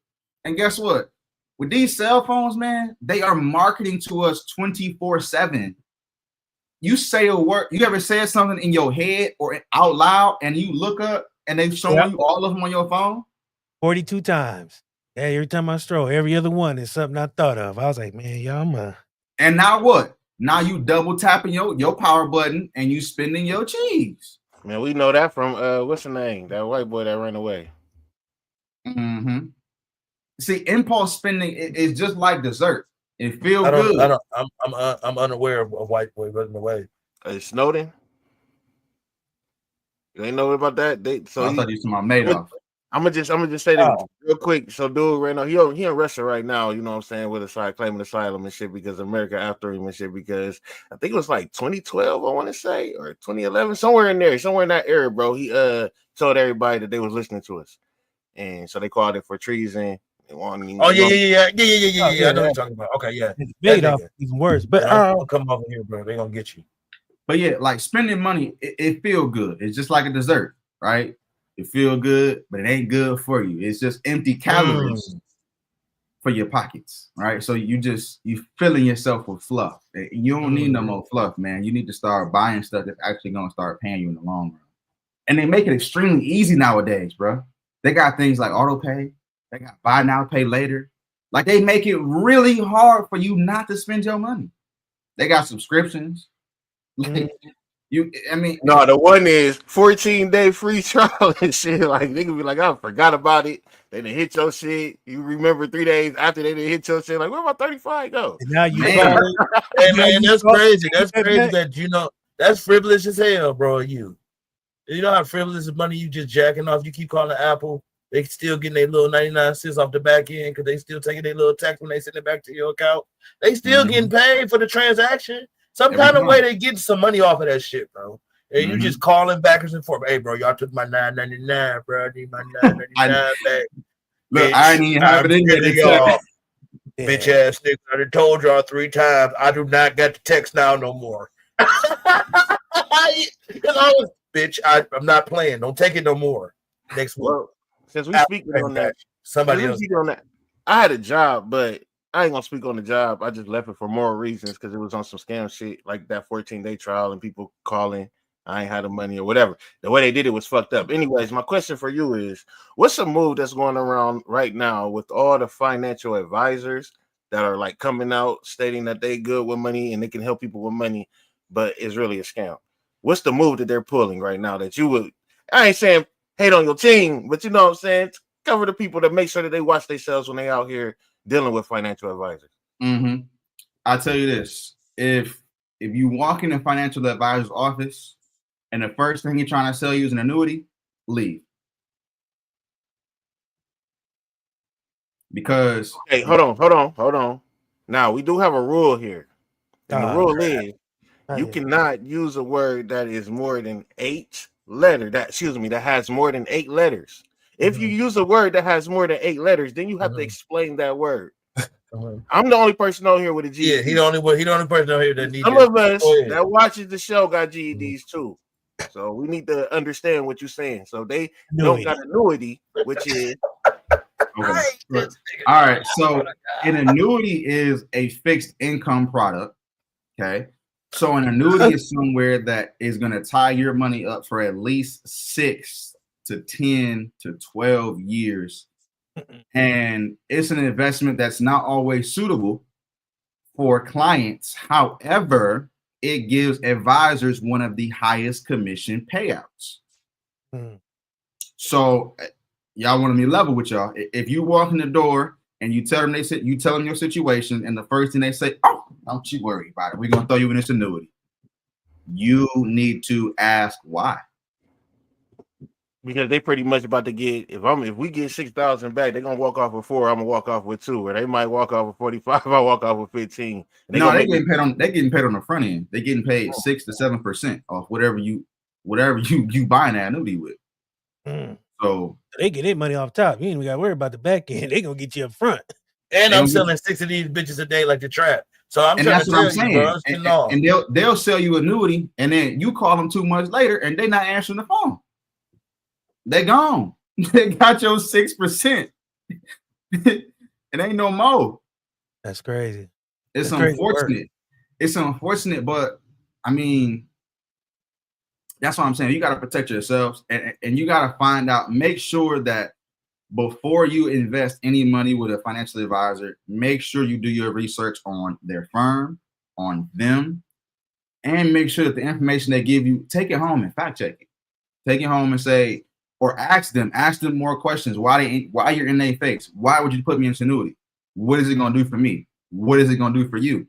And guess what? With these cell phones, man, they are marketing to us 24/7. You say a word, you ever said something in your head or out loud and you look up and they've shown you all of them on your phone? 42 times. Yeah, every time I stroll, every other one is something I thought of. I was like, man, y'all, And now what? Now you double tapping your power button and you spending your cheese. Man, we know that from what's the name? That white boy that ran away. See, impulse spending is just like dessert. It feels good. I'm unaware of white boy running away. Snowden. You ain't know about that? I thought you were talking about Madoff. I'm gonna just say that real quick. So, dude, right now he in Russia right now. You know what I'm saying, with claiming asylum and shit because America after him and shit because I think it was like 2012, I want to say, or 2011, somewhere in that era, bro. He told everybody that they was listening to us, and so they called it for treason. Yeah. I know what you're talking about. Okay, yeah. Madoff even worse, but I'll come over here, bro. They gonna get you. But yeah, like spending money, it feel good. It's just like a dessert, right? It feel good, but it ain't good for you. It's just empty calories for your pockets, right? So you filling yourself with fluff. You don't need no more fluff, man. You need to start buying stuff that's actually gonna start paying you in the long run. And they make it extremely easy nowadays, bro. They got things like auto pay. They got buy now, pay later. Like they make it really hard for you not to spend your money. They got subscriptions. Like, no, the one is 14-day free trial and shit. Like they can be like, I forgot about it. They didn't hit your shit. You remember 3 days after they didn't hit your shit. Like, where my 35 go? And now you hey man, that's crazy. That's crazy that that's frivolous as hell, bro. You know how frivolous is money you just jacking off. You keep calling Apple. They still getting their little 99 cents off the back end because they still taking their little tax when they send it back to your account. They still getting paid for the transaction. Some kind of way they get some money off of that shit, bro. And you just calling backwards and forth. Hey, bro, y'all took my $9.99, bro. I need my $9.99 back. Look, I ain't even have it in there. Yeah. Bitch ass nigga, I done told y'all 3 times. I do not get the text now no more. Bitch, I'm not playing. Don't take it no more. Next week. Well, since we speaking on that, somebody else. On that, I had a job, but I ain't gonna speak on the job. I just left it for moral reasons because it was on some scam shit like that 14-day trial and people calling. I ain't had the money or whatever. The way they did it was fucked up. Anyways, my question for you is, what's a move that's going around right now with all the financial advisors that are like coming out stating that they good with money and they can help people with money, but it's really a scam? What's the move that they're pulling right now that you would, I ain't saying hate on your team, but you know what I'm saying? Cover the people to make sure that they watch themselves when they out here dealing with financial advisors. Mm-hmm. I'll tell you this. If you walk in a financial advisor's office and the first thing he's trying to sell you is an annuity, leave. Because hey, hold on. Now we do have a rule here. And the rule is you cannot use a word that is more than 8 letters. That has more than 8 letters. If you use a word that has more than 8 letters, then you have to explain that word. I'm the only person on here with a GED. Yeah, he the only person on here that needs. Some of us that watches the show got GEDs too. So we need to understand what you're saying. So they don't got annuity, which is okay. All right. So an annuity is a fixed income product. Okay. So an annuity is somewhere that is going to tie your money up for at least 6 to 10 to 12 years. And it's an investment that's not always suitable for clients. However, it gives advisors one of the highest commission payouts. So y'all want to be level with y'all. If you walk in the door and you tell them your situation, and the first thing they say, "Oh, don't you worry about it. We're gonna throw you in this annuity." You need to ask why. Because they pretty much about to get, if we get 6,000 back, they're gonna walk off with 4. I'm gonna walk off with 2, or they might walk off with 45. I walk off with 15. No, they're getting paid on the front end. They're getting paid 6 to 7% off whatever you buying that annuity with. So they get their money off top. You ain't even got to worry about the back end. They gonna get you up front. And I'm selling 6 of these bitches a day like the trap. So I'm trying to tell you, bro. And they'll sell you annuity, and then you call them 2 months later, and they not answering the phone. They gone. They got your 6%. It ain't no more. That's crazy. It's unfortunate. It's unfortunate, but I mean, that's what I'm saying. You got to protect yourselves, and you got to find out. Make sure that before you invest any money with a financial advisor, make sure you do your research on their firm, on them, and make sure that the information they give you, take it home and fact check it. Take it home and say, or ask them more questions. Why you're in their face? Why would you put me in annuity? What is it gonna do for me? What is it gonna do for you?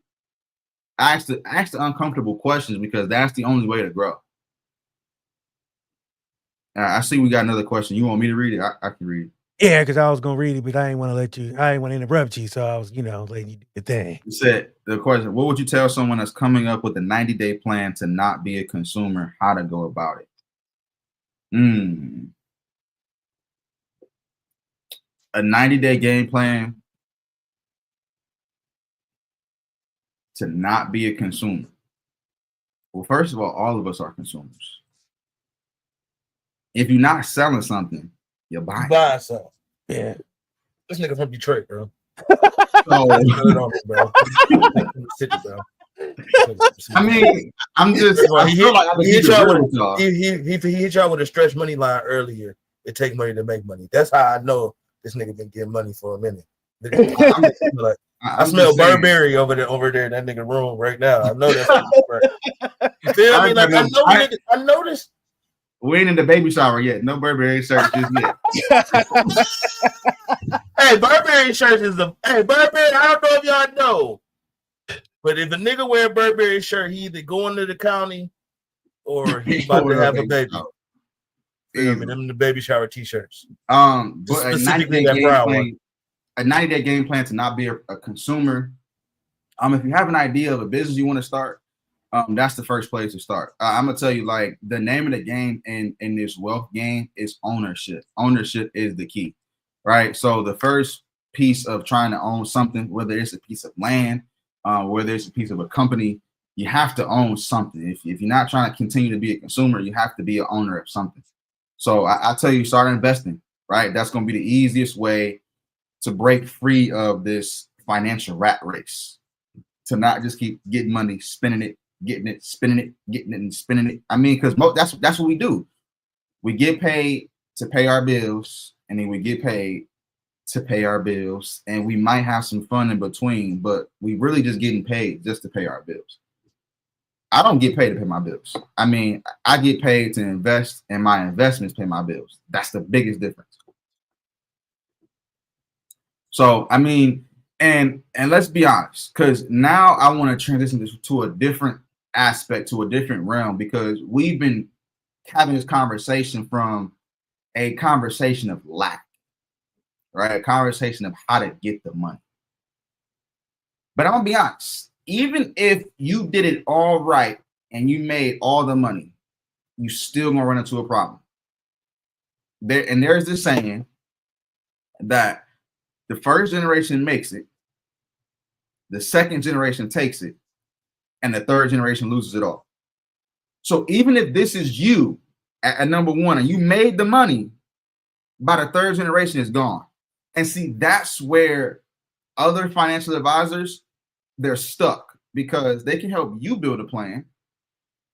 Ask the uncomfortable questions, because that's the only way to grow. I see we got another question. You want me to read it? I can read it. Yeah, because I was gonna read it, but I didn't want to interrupt you, so I was, letting you do the thing. You said the question: what would you tell someone that's coming up with a 90-day plan to not be a consumer? How to go about it? A 90-day game plan to not be a consumer. Well, first of all of us are consumers. If you're not selling something, you're buying. You buying something. Yeah. This nigga from Detroit, bro. I mean, I'm just. He hit y'all with a stretch money line earlier. It takes money to make money. That's how I know this nigga been getting money for a minute. I smell Burberry over there in that nigga room right now. I know that's you feel me? Like I noticed. We ain't in the baby shower yet. No Burberry shirts just yet. Hey, Burberry shirts is Burberry. I don't know if y'all know, but if a nigga wear a Burberry shirt, he either going to the county or he's about to have a baby. Them the baby shower t-shirts. But a 90-day game plan to not be a consumer. If you have an idea of a business you want to start, that's the first place to start. I'm gonna tell you, like, the name of the game in this wealth game is ownership. Ownership is the key, right? So the first piece of trying to own something, whether it's a piece of land, whether it's a piece of a company, you have to own something. If you're not trying to continue to be a consumer, you have to be an owner of something. So I tell you, start investing, right? That's going to be the easiest way to break free of this financial rat race, to not just keep getting money, spending it, getting it, spending it, getting it, and spending it. I mean, because that's what we do. We get paid to pay our bills, and then we get paid to pay our bills, and we might have some fun in between, but we really just getting paid just to pay our bills. I don't get paid to pay my bills. I mean, I get paid to invest, and my investments pay my bills. That's the biggest difference. So, I mean, and let's be honest, because now I want to transition this to a different aspect, to a different realm, because we've been having this conversation from a conversation of lack, right? A conversation of how to get the money. But I'm gonna be honest, even if you did it all right and you made all the money, you still gonna run into a problem. There's this saying that the first generation makes it, the second generation takes it, and the third generation loses it all. So even if this is you at number one and you made the money, by the third generation is gone. And see, that's where other financial advisors, they're stuck, because they can help you build a plan.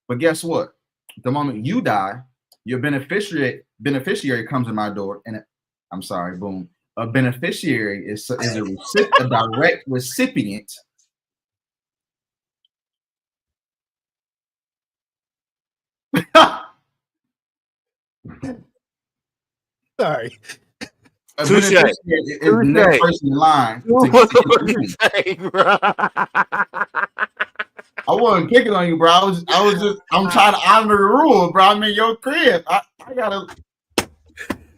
But guess what? The moment you die, your beneficiary comes in my door, and I'm sorry, boom. A beneficiary is a direct recipient. Sorry. A beneficiary is the next person in line to get I wasn't picking on you, bro. I'm trying to honor the rule, bro. I'm in your crib. I gotta.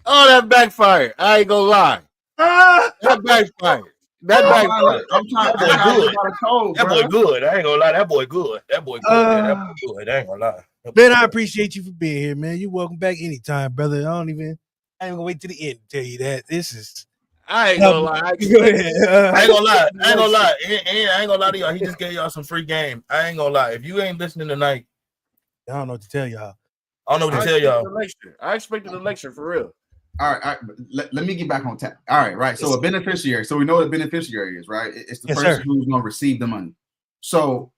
Oh, that backfired. I ain't gonna lie. That backfired. That backfired. I'm trying to code, that boy good. I ain't gonna lie. That boy good. That boy good. That boy good. I ain't gonna lie. Ben, I appreciate you for being here, man. You're welcome back anytime, brother. I ain't gonna wait to the end to tell you that. This is. I ain't gonna lie. I ain't gonna lie. I ain't gonna lie to y'all. He just gave y'all some free game. I ain't gonna lie. If you ain't listening tonight, I don't know what to tell y'all. I expected a lecture for real. All right. Let me get back on tap. All right. So a beneficiary. So we know what a beneficiary is, right? It's the person who's going to receive the money. So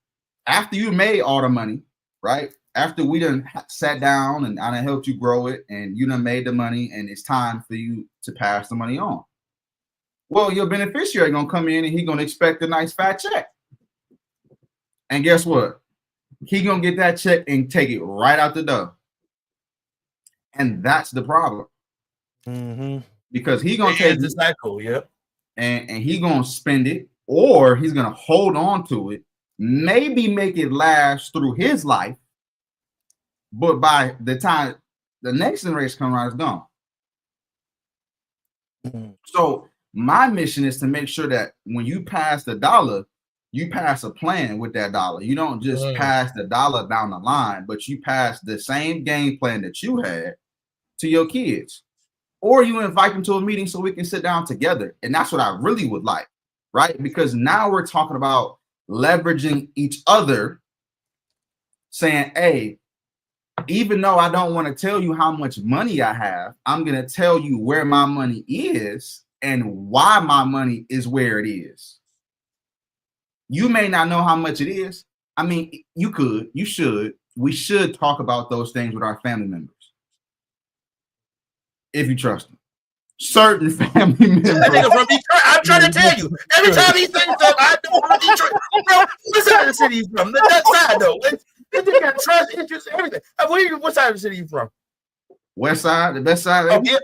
after you made all the money, right? After we done sat down and I done helped you grow it, and you done made the money, and it's time for you to pass the money on. Well, your beneficiary gonna come in and he gonna expect a nice fat check. And guess what? He gonna get that check and take it right out the door. And that's the problem. Mm-hmm. Because he gonna take the cycle, yep. And he gonna spend it, or he's gonna hold on to it, maybe make it last through his life, but by the time the next generation comes around, it's gone. Mm-hmm. So my mission is to make sure that when you pass the dollar, you pass a plan with that dollar. You don't just pass the dollar down the line, but you pass the same game plan that you had to your kids. Or you invite them to a meeting so we can sit down together. And that's what I really would like, right? Because now we're talking about leveraging each other, saying, hey, even though I don't want to tell you how much money I have, I'm going to tell you where my money is and why my money is where it is. You may not know how much it is. I mean, you could, you should. We should talk about those things with our family members, if you trust them. Certain family members. That nigga from Detroit. I'm trying to tell you. Every time he says something, I know from Detroit. Bro, what side of the city you from? That side though. They got trust, interest, everything. What side of the city you from? West side, the best side. Oh, yeah.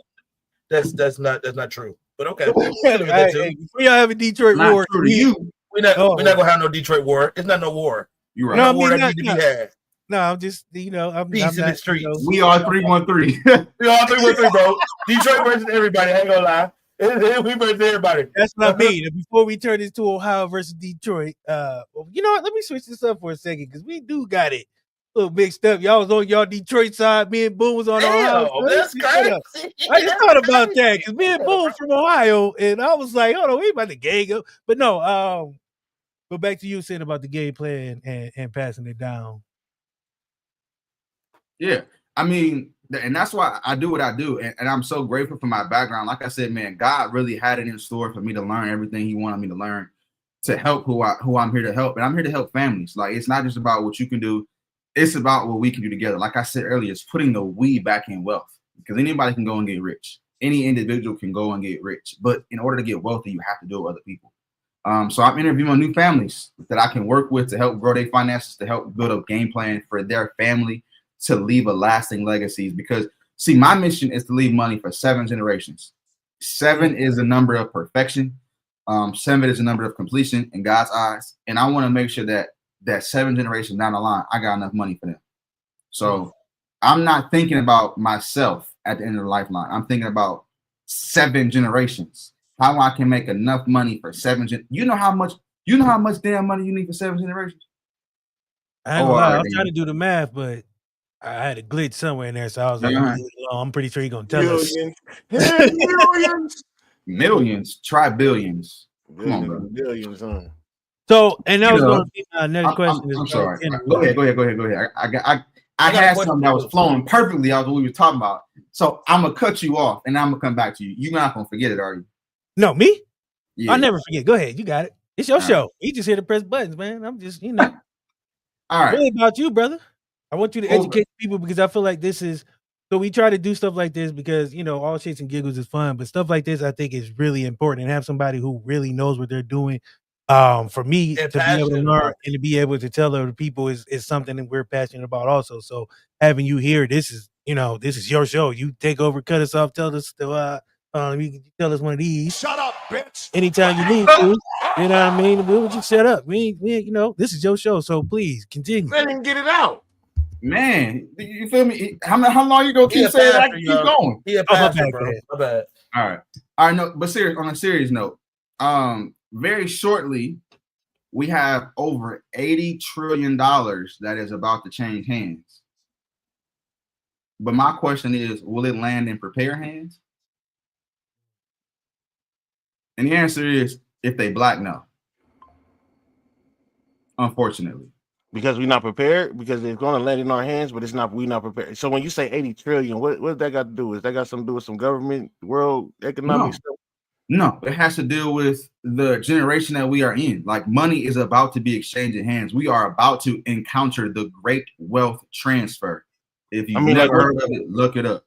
That's not true. But okay. Hey, we all have a Detroit war. We're not gonna have no Detroit war. It's not no war. You're right. No war that need to be had. No, I'm just, I'm peace in the streets. We are 313. We are 313, bro. Detroit versus everybody. I ain't gonna lie. We versus everybody. That's what I mean. Before we turn this to Ohio versus Detroit, you know what? Let me switch this up for a second because we do got it. little mixed up. Y'all was on y'all Detroit side. Me and Boone was on Ohio. That's crazy. I just thought about that because me and Boone from Ohio, and I was like, hold on, we about to gang up. But no, go back to you saying about the game plan and passing it down. Yeah, I mean, and that's why I do what I do, and I'm so grateful for my background. Like I said, man, God really had it in store for me to learn everything He wanted me to learn to help who I'm here to help, and I'm here to help families. Like, it's not just about what you can do; it's about what we can do together. Like I said earlier, it's putting the we back in wealth, because anybody can go and get rich. Any individual can go and get rich, but in order to get wealthy, you have to do it with other people. So I'm interviewing new families that I can work with to help grow their finances, to help build a game plan for their family, to leave a lasting legacy. Because, see, my mission is to leave money for 7 generations. 7 is the number of perfection. 7 is the number of completion in God's eyes. And I want to make sure that 7 generations down the line, I got enough money for them. So I'm not thinking about myself at the end of the lifeline. I'm thinking about 7 generations. How I can make enough money for 7 you know how much damn money you need for 7 generations? I ain't gonna lie, I was trying to do the math, but I had a glitch somewhere in there, so I was like, I'm pretty sure you're gonna tell us. Millions, try billions. Come on, bro. Billions, huh? So, and that was gonna be my next question. I'm sorry. Go ahead. I had something that was flowing perfectly out of what we were talking about. So I'm gonna cut you off and I'm gonna come back to you. You're not gonna forget it, are you? No, me? Yeah. I'll never forget. Go ahead. You got it. It's your show. You just here to press buttons, man. I'm just, All right. Really about you, brother. I want you to educate people because I feel like this is, so we try to do stuff like this because, all shits and giggles is fun, but stuff like this I think is really important, and have somebody who really knows what they're doing. For me to be able to learn and to be able to tell other people is something that we're passionate about also. So having you here, this is your show. You take over, cut us off, tell us you can tell us one of these. Shut up, bitch. Anytime you need to. You know what I mean? We'll just shut up. We this is your show, so please continue. Let him get it out. Man, you feel me? How long you gonna keep saying that? Keep going. Yeah, pastor, bro. My bad. All right. No, but on a serious note, very shortly, we have over $80 trillion that is about to change hands. But my question is, will it land in prepared hands? And the answer is, if they black, no. Unfortunately. Because we're not prepared, because it's going to land in our hands, but we're not prepared. So when you say 80 trillion, what does that got to do? Is that got something to do with some government, world economic stuff? No, it has to do with the generation that we are in. Like, money is about to be exchanged in hands. We are about to encounter the great wealth transfer. If you've never heard of it, look it up.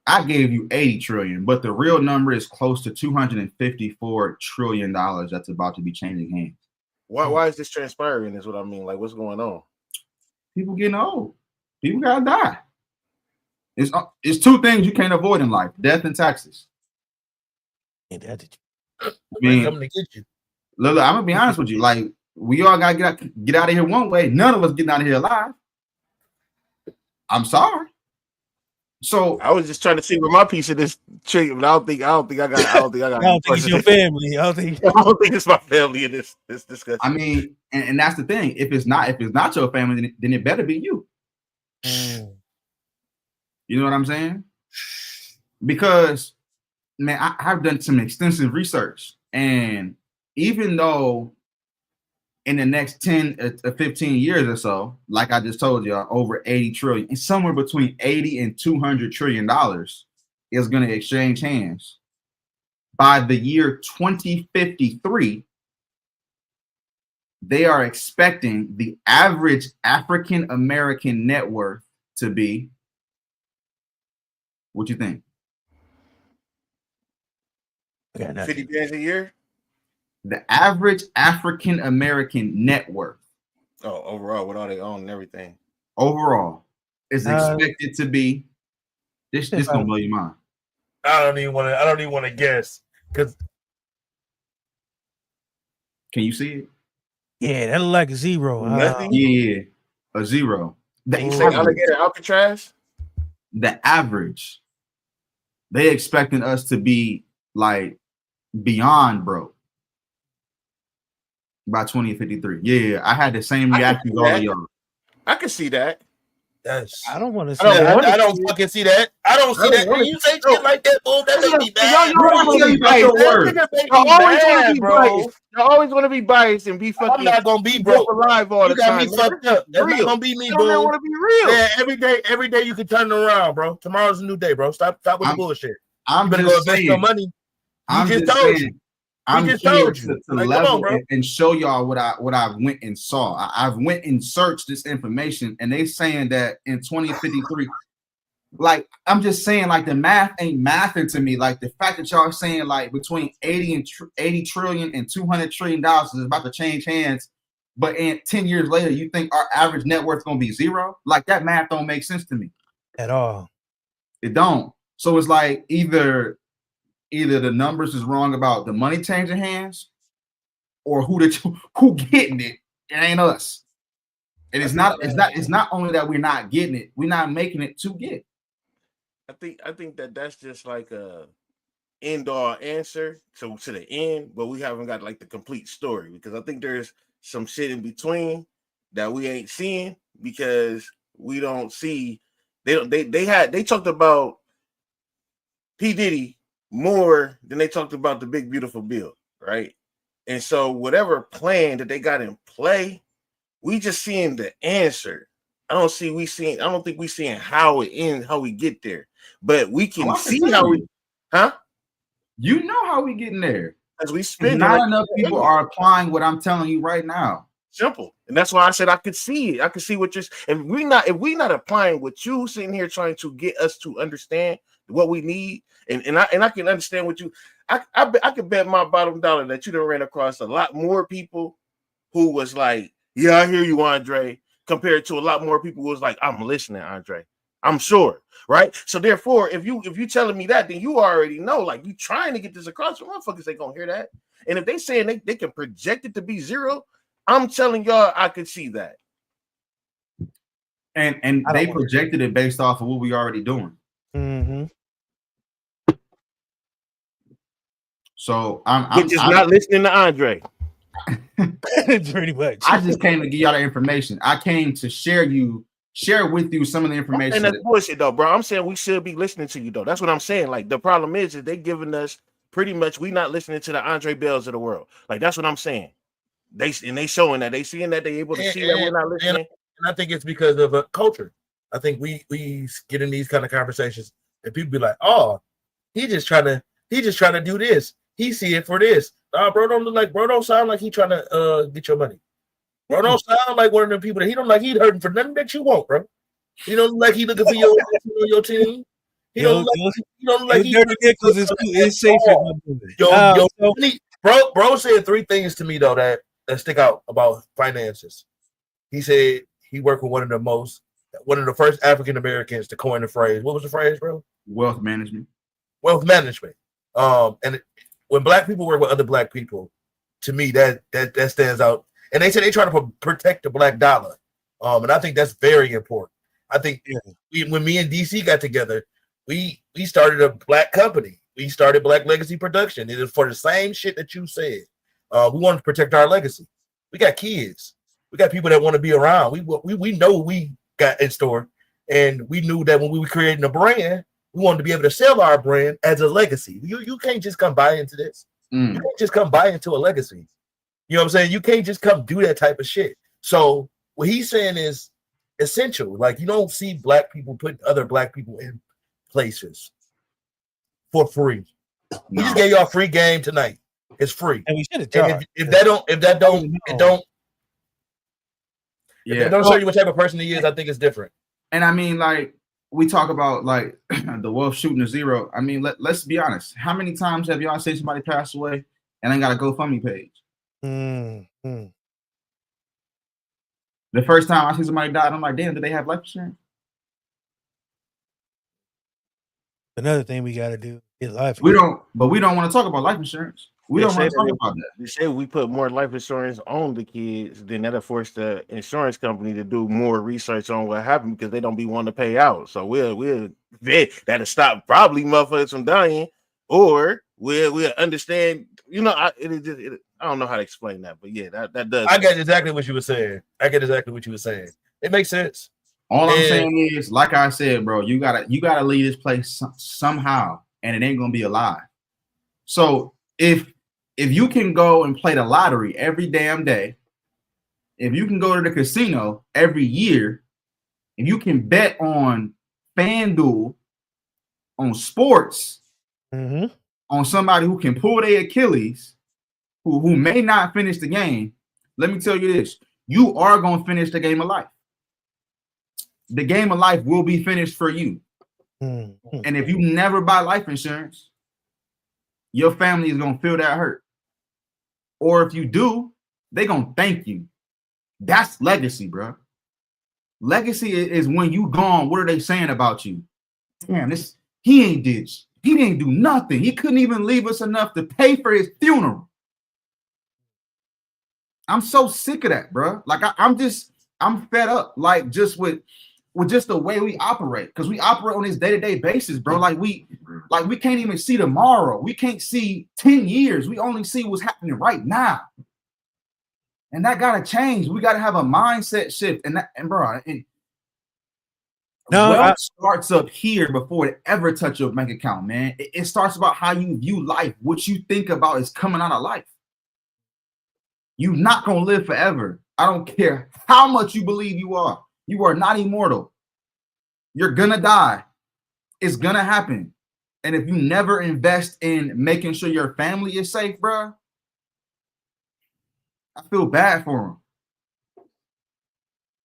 I gave you 80 trillion, but the real number is close to $254 trillion that's about to be changing hands. Why is this transpiring? Is what I mean. Like, what's going on? People getting old. People gotta die. It's 2 things you can't avoid in life: death and taxes. And coming to get you. Look, I'm gonna be honest with you. Like, we all gotta get out of here one way. None of us getting out of here alive. I'm sorry. So I was just trying to see where my piece of this tree, but I don't think I got. I don't think it's your family. I don't think it's my family in this discussion. I mean, and that's the thing. If it's not your family, then it better be you. You know what I'm saying? Because, man, I've done some extensive research, and even though in the next 10 or 15 years or so, like I just told you, over 80 trillion, and somewhere between 80 and $200 trillion is going to exchange hands. By the year 2053, they are expecting the average African American net worth to be, what you think? 50 bands a year? The average African American net worth. Oh, overall, with all they own and everything. Overall, is expected to be. This gonna blow your mind. I don't even want to guess. Cause can you see it? Yeah, that look like a zero. Yeah, a zero. You say alligator Alcatraz? The average. They expecting us to be like beyond broke by 2053. Yeah, I had the same reaction as all of y'all. I can see that. Yes. I don't want to see that. I don't fucking see that. I don't see that. When you say shit like that, boom, that make me mad. Y'all always want to be biased and be fucking. I'm not gonna be broke alive all the time. You got me fucked up. That's not gonna be me, bro. I want to be real. Yeah, every day you can turn it around, bro. Tomorrow's a new day, bro. Stop with the bullshit. You better go invest your money. I'm just told you. I'm here to level and show y'all what I went and saw. I've went and searched this information, and they saying that in 2053, like I'm just saying, like the math ain't mathing to me. Like the fact that y'all are saying like between 80 trillion and 200 trillion dollars is about to change hands, but in 10 years later, you think our average net worth gonna be zero? Like that math don't make sense to me at all. It don't. So it's like either the numbers is wrong about the money changing hands, or who getting it. It ain't us. And it's not only that we're not getting it, we're not making it to get. I think that's just like a end all answer to the end, but we haven't got like the complete story, because I think there's some shit in between that we ain't seeing because we don't see. They talked about P. Diddy more than they talked about the big beautiful bill, right? And so whatever plan that they got in play, we just seeing the answer. I don't think we seeing how it ends, how we get there, but we can see how we, You know how we getting there. As we spend, not enough people are applying what I'm telling you right now. Simple, and that's why I said I could see it. I could see what you're. If we not applying what you sitting here trying to get us to understand what we need, and I can understand what you. I could bet my bottom dollar that you done ran across a lot more people who was like, "Yeah, I hear you, Andre," compared to a lot more people who was like, "I'm listening, Andre." I'm sure, right? So therefore, if you telling me that, then you already know, like, you trying to get this across. Motherfuckers ain't gonna hear that. And if they saying they can project it to be zero, I'm telling y'all, I could see that. And they projected it based off of what we already doing. Mm-hmm. So I'm just not listening to Andre. Pretty much. I just came to give y'all the information. I came to share with you some of the information. And that's bullshit though, bro. I'm saying we should be listening to you though. That's what I'm saying. Like the problem is they giving us pretty much, we not listening to the Andre Bells of the world. Like that's what I'm saying. They showing that, they seeing that, they able to see that we're not listening. And I think it's because of a culture. I think we get in these kind of conversations and people be like, "Oh, he just trying to do this. He see it for this." Bro don't sound like he trying to get your money. Bro don't sound like one of the people that he don't like. He hurting for nothing that you want, bro. He don't look like he looking for your team. He don't look like he. Dirty Nichols is safe. Bro said three things to me though that stick out about finances. He said he worked with one of the first African Americans to coin the phrase. What was the phrase, bro? Wealth management. And when black people work with other black people, to me that stands out. And they say they try to protect the black dollar. And I think that's very important. I think when me and DC got together, we started a black company. We started Black Legacy Production. It is for the same shit that you said. We want to protect our legacy. We got kids. We got people that want to be around. We know what we got in store. And we knew that when we were creating a brand, we wanted to be able to sell our brand as a legacy. You can't just come buy into this. You can't just come buy into a legacy. You know what I'm saying? You can't just come do that type of shit. So what he's saying is essential. Like, you don't see black people putting other black people in places for free. No. We just gave y'all free game tonight. It's free. And we should have charged. If that don't show you what type of person he is, I think it's different. And I mean, like, we talk about like the wolf shooting a zero. I mean, let's be honest. How many times have y'all seen somebody pass away and ain't got a GoFundMe page? Mm-hmm. The first time I see somebody died, I'm like, damn, do they have life insurance? Another thing we got to do is life. We don't want to talk about life insurance. We don't want to talk about that. They say we put more life insurance on the kids, then that'll force the insurance company to do more research on what happened because they don't be wanting to pay out. So we'll that'll stop probably motherfuckers from dying, or we'll understand. You know, I don't know how to explain that, but yeah, that does. I get exactly what you were saying. It makes sense. All I'm saying is, like I said, bro, you gotta leave this place somehow, and it ain't gonna be alive. So if you can go and play the lottery every damn day, if you can go to the casino every year, if you can bet on FanDuel, on sports, on somebody who can pull their Achilles, who may not finish the game, let me tell you this: you are gonna finish the game of life. The game of life will be finished for you. And if you never buy life insurance, your family is going to feel that hurt. Or if you do, they're going to thank you. That's legacy, bro. Legacy is when you gone, what are they saying about you? Damn, he didn't do nothing. He couldn't even leave us enough to pay for his funeral. I'm so sick of that, bro. Like I'm fed up, like just with just the way we operate, because we operate on this day-to-day basis, bro. Like we can't even see tomorrow. We can't see 10 years. We only see what's happening right now. And that gotta change. We gotta have a mindset shift. Wealth starts up here before it ever touch your bank account, man. It starts about how you view life. What you think about is coming out of life. You're not gonna live forever. I don't care how much you believe you are. You are not immortal. You're gonna die. It's gonna happen. And if you never invest in making sure your family is safe, bro, I feel bad for them.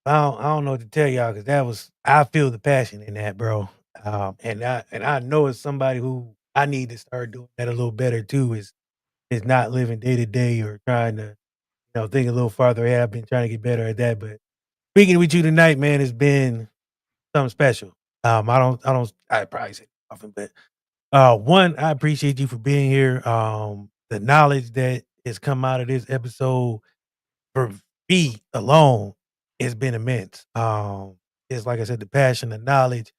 I don't know what to tell y'all, because I feel the passion in that, bro. And I know it's somebody who I need to start doing that a little better too. Is not living day to day or trying to think a little farther ahead. I've been trying to get better at that, but speaking with you tonight, man, has been something special. I probably say it often, but one, I appreciate you for being here. The knowledge that has come out of this episode for me alone has been immense. It's like I said, the passion, the knowledge.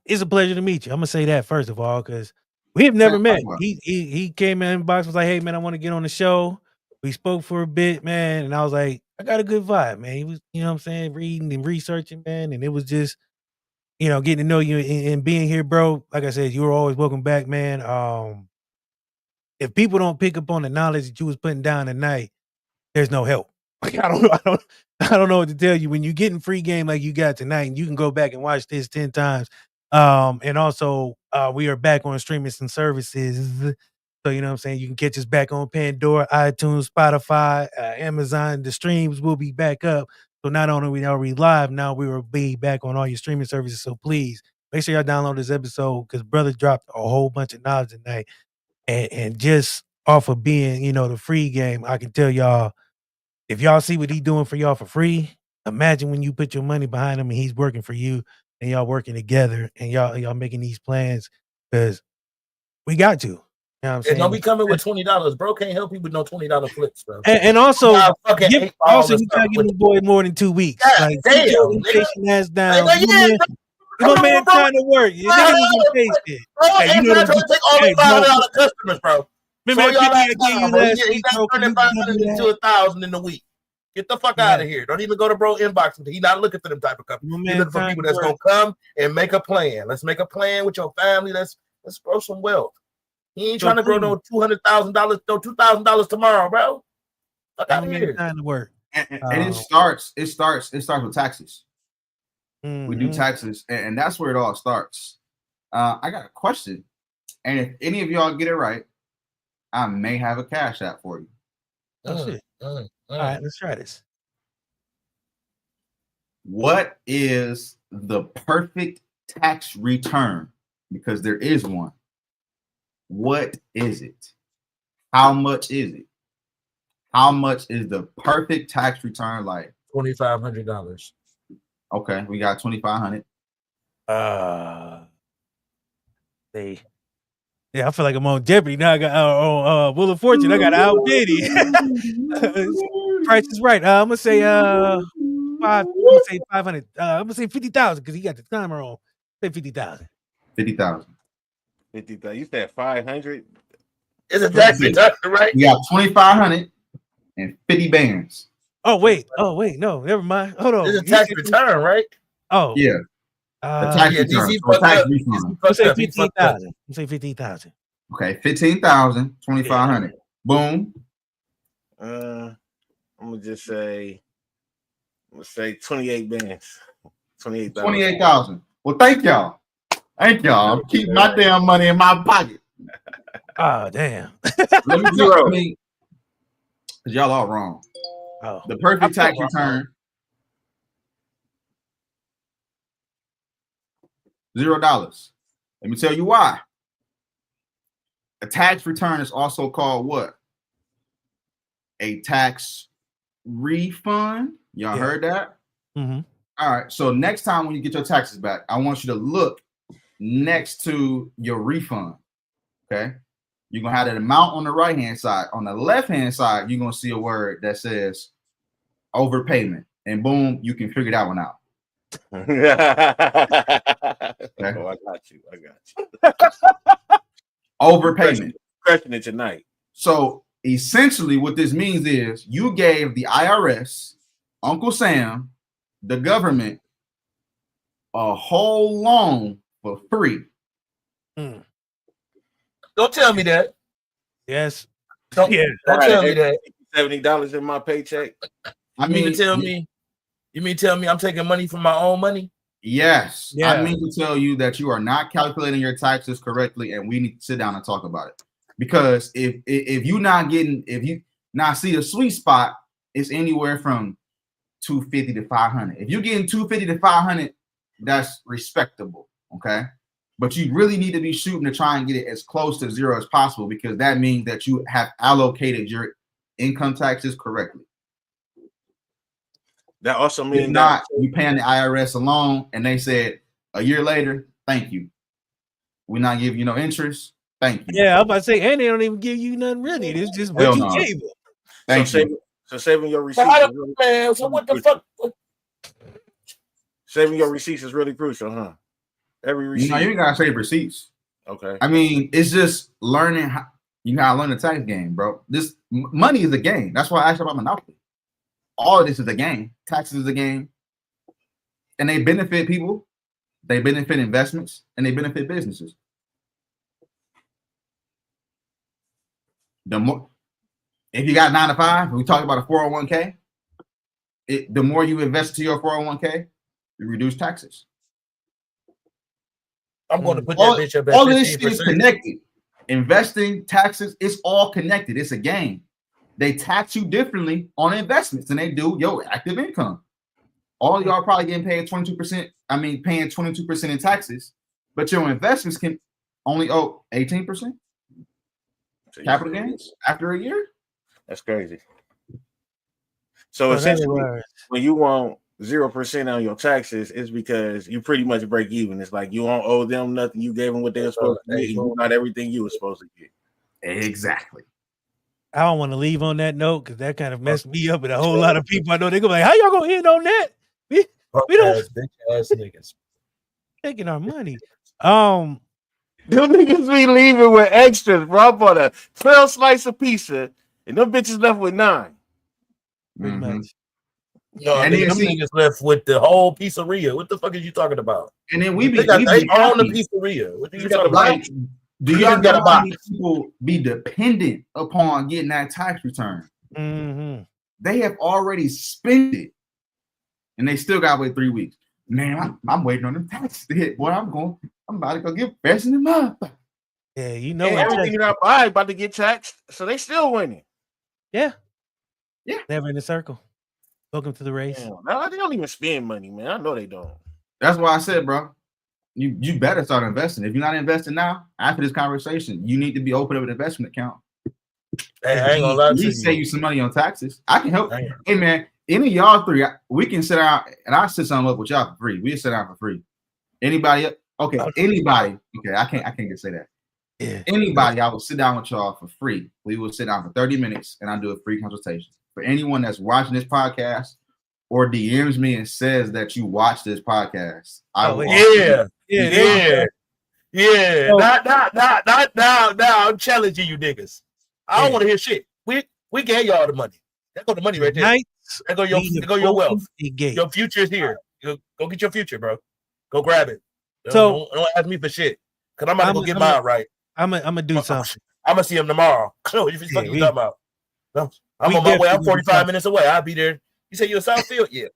It's a pleasure to meet you. I'm gonna say that first of all, because we have never met. He came in the box, was like, "Hey man, I want to get on the show." We spoke for a bit, man, and I was like, "I got a good vibe, man." He was, you know what I'm saying, reading and researching, man, and it was just, getting to know you and being here, bro. Like I said, you were always welcome back, man. If people don't pick up on the knowledge that you was putting down tonight, there's no help. Like I don't know what to tell you. When you get in free game like you got tonight, and you can go back and watch this 10 times. And also we are back on streaming some services. So you know what I'm saying? You can catch us back on Pandora, iTunes, Spotify, Amazon. The streams will be back up. So not only are we live, now we will be back on all your streaming services. So please make sure y'all download this episode, because brother dropped a whole bunch of knowledge tonight. And just off of being, the free game, I can tell y'all, if y'all see what he's doing for y'all for free, imagine when you put your money behind him and he's working for you, and y'all working together, and y'all making these plans, because we got to. You know what I'm saying? Don't be coming with $20, bro. Can't help you with no $20 flips, bro. And also, you gotta give the boy more than 2 weeks. God, like, damn, your inflation ass down. Come on, man bro. trying to work. Your nigga was impatient. Hey, you know, trying to take all the $500 customers, bro. Remember so y'all I gave you last week, he's not turning 500 into 1,000 in a week. Get the fuck out of here. Don't even go to bro inbox. He's not looking for them type of companies. He's looking for people that's gonna come and make a plan. Let's make a plan with your family. Let's grow some wealth. He ain't trying to grow no $200,000, no $2,000 tomorrow, bro. Fuck out of here. Time to work. And it starts with taxes. We do taxes, and that's where it all starts. I got a question, and if any of y'all get it right, I may have a cash app for you. Oh shit! All right, let's try this. What is the perfect tax return? Because there is one. What is it? How much is it? How much is the perfect tax return? Like $2,500. Okay, we got 2,500. Yeah, I feel like I'm on Jeopardy now. I got Wheel of Fortune. I got to outbid it. Price is right. I'm gonna say I'm gonna say 500. I'm gonna say 50,000 because he got the timer on. Say 50,000. 50,000. 50,000. You said 500. It's a tax return, right? We got 2,500 and 50 bands. Oh wait, no, never mind. Hold on. It's a tax return, right? Oh yeah, a tax return, DC or a tax refund. Let's say 15,000. Let's say 15,000. Okay, 15,000, 2,500. Boom. I'm gonna just say, let's say 28 bands. 28,000. Well, thank y'all. Thank y'all. I'm keeping my damn money in my pocket. Oh, damn. Let me tell you, because y'all all wrong. Oh. The perfect tax return, $0. Let me tell you why. A tax return is also called what? A tax refund. Y'all heard that? Mm-hmm. All right. So next time when you get your taxes back, I want you to look next to your refund. Okay. You're going to have that amount on the right-hand side. On the left-hand side, you're going to see a word that says overpayment. And boom, you can figure that one out. Okay. Oh, I got you. Overpayment. Crushing it tonight. So essentially what this means is you gave the IRS, Uncle Sam, the government, a whole loan for free. Don't tell me that. Yes. Don't tell me that. $70 in my paycheck. You mean to tell me I'm taking money from my own money? Yes. Yeah. I mean to tell you that you are not calculating your taxes correctly, and we need to sit down and talk about it. Because if you not getting, if you not see the sweet spot, it's anywhere from 250 to 500. If you're getting 250 to 500, that's respectable. Okay. But you really need to be shooting to try and get it as close to zero as possible, because that means that you have allocated your income taxes correctly. That also means not you paying the IRS alone, and they said a year later, thank you. We're not giving you no interest. Thank you. Yeah, I'm about to say, and they don't even give you nothing really. It's just what you gave them. Thank you. So saving your receipts. Man, so what the fuck? Saving your receipts is really crucial, huh? Every receipt. You gotta save receipts. Okay. I mean, it's just learning how you gotta learn the tax game, bro. This money is a game. That's why I asked about Monopoly. All of this is a game. Taxes is a game, and they benefit people. They benefit investments, and they benefit businesses. The more, if you got 9 to 5, we talk about a 401k. The more you invest to your 401k, you reduce taxes. I'm going to put that bitch up at all of this shit is connected. Investing, taxes, it's all connected. It's a game. They tax you differently on investments than they do your active income. All y'all probably getting paid 22%. I mean, paying 22% in taxes, but your investments can only owe 18% capital gains after a year. That's crazy. So essentially, when you want 0% on your taxes, it's because you pretty much break even. It's like you don't owe them nothing. You gave them what they were supposed to get. You got everything you were supposed to get. Exactly. I don't want to leave on that note because that kind of messed me up, and a whole lot of people I know they're gonna be like, "How y'all gonna end on that? We don't bitch ass niggas taking our money." Them niggas be leaving with extras, bro. I bought a 12 slice of pizza, and them bitches left with 9. Pretty much. No, and them niggas left with the whole pizzeria. What the fuck are you talking about? And then we they own the pizzeria. What are you talking about? Do you know how many people be dependent upon getting that tax return? Mm-hmm. They have already spent it, and they still got to wait 3 weeks. Man, I'm waiting on them taxes to hit. Boy, I'm about to go get fresh in the month. Yeah, you know everything you got buy about to get taxed, so they still winning. Yeah. Yeah. Never in a circle. Welcome to the race. No, they don't even spend money, man. I know they don't. That's why I said, bro, you better start investing. If you're not investing now, after this conversation, you need to be open up an investment account. Hey, I ain't gonna lie to you. Save you some money on taxes. I can help. Hey, man, any of y'all three, we can sit down and I'll sit something up with y'all for free. We'll sit down for free. Anybody? Okay, anybody. Okay, I can't just say that. Yeah. Anybody, I will sit down with y'all for free. We will sit down for 30 minutes and I'll do a free consultation. For anyone that's watching this podcast or DMs me and says that you watch this podcast, I will. Yeah. Now I'm challenging you niggas. I don't want to hear shit. We gave y'all the money. That's got the money right there. Nights There go your wealth. Your future is here. Go get your future, bro. Go grab it. Don't ask me for shit. Cause I'm about to go get mine right. I'm gonna do something. I'm gonna see him tomorrow. What you talking about? No, I'm on my way. I'm 45 minutes away. I'll be there. You say you're in Southfield? Yeah.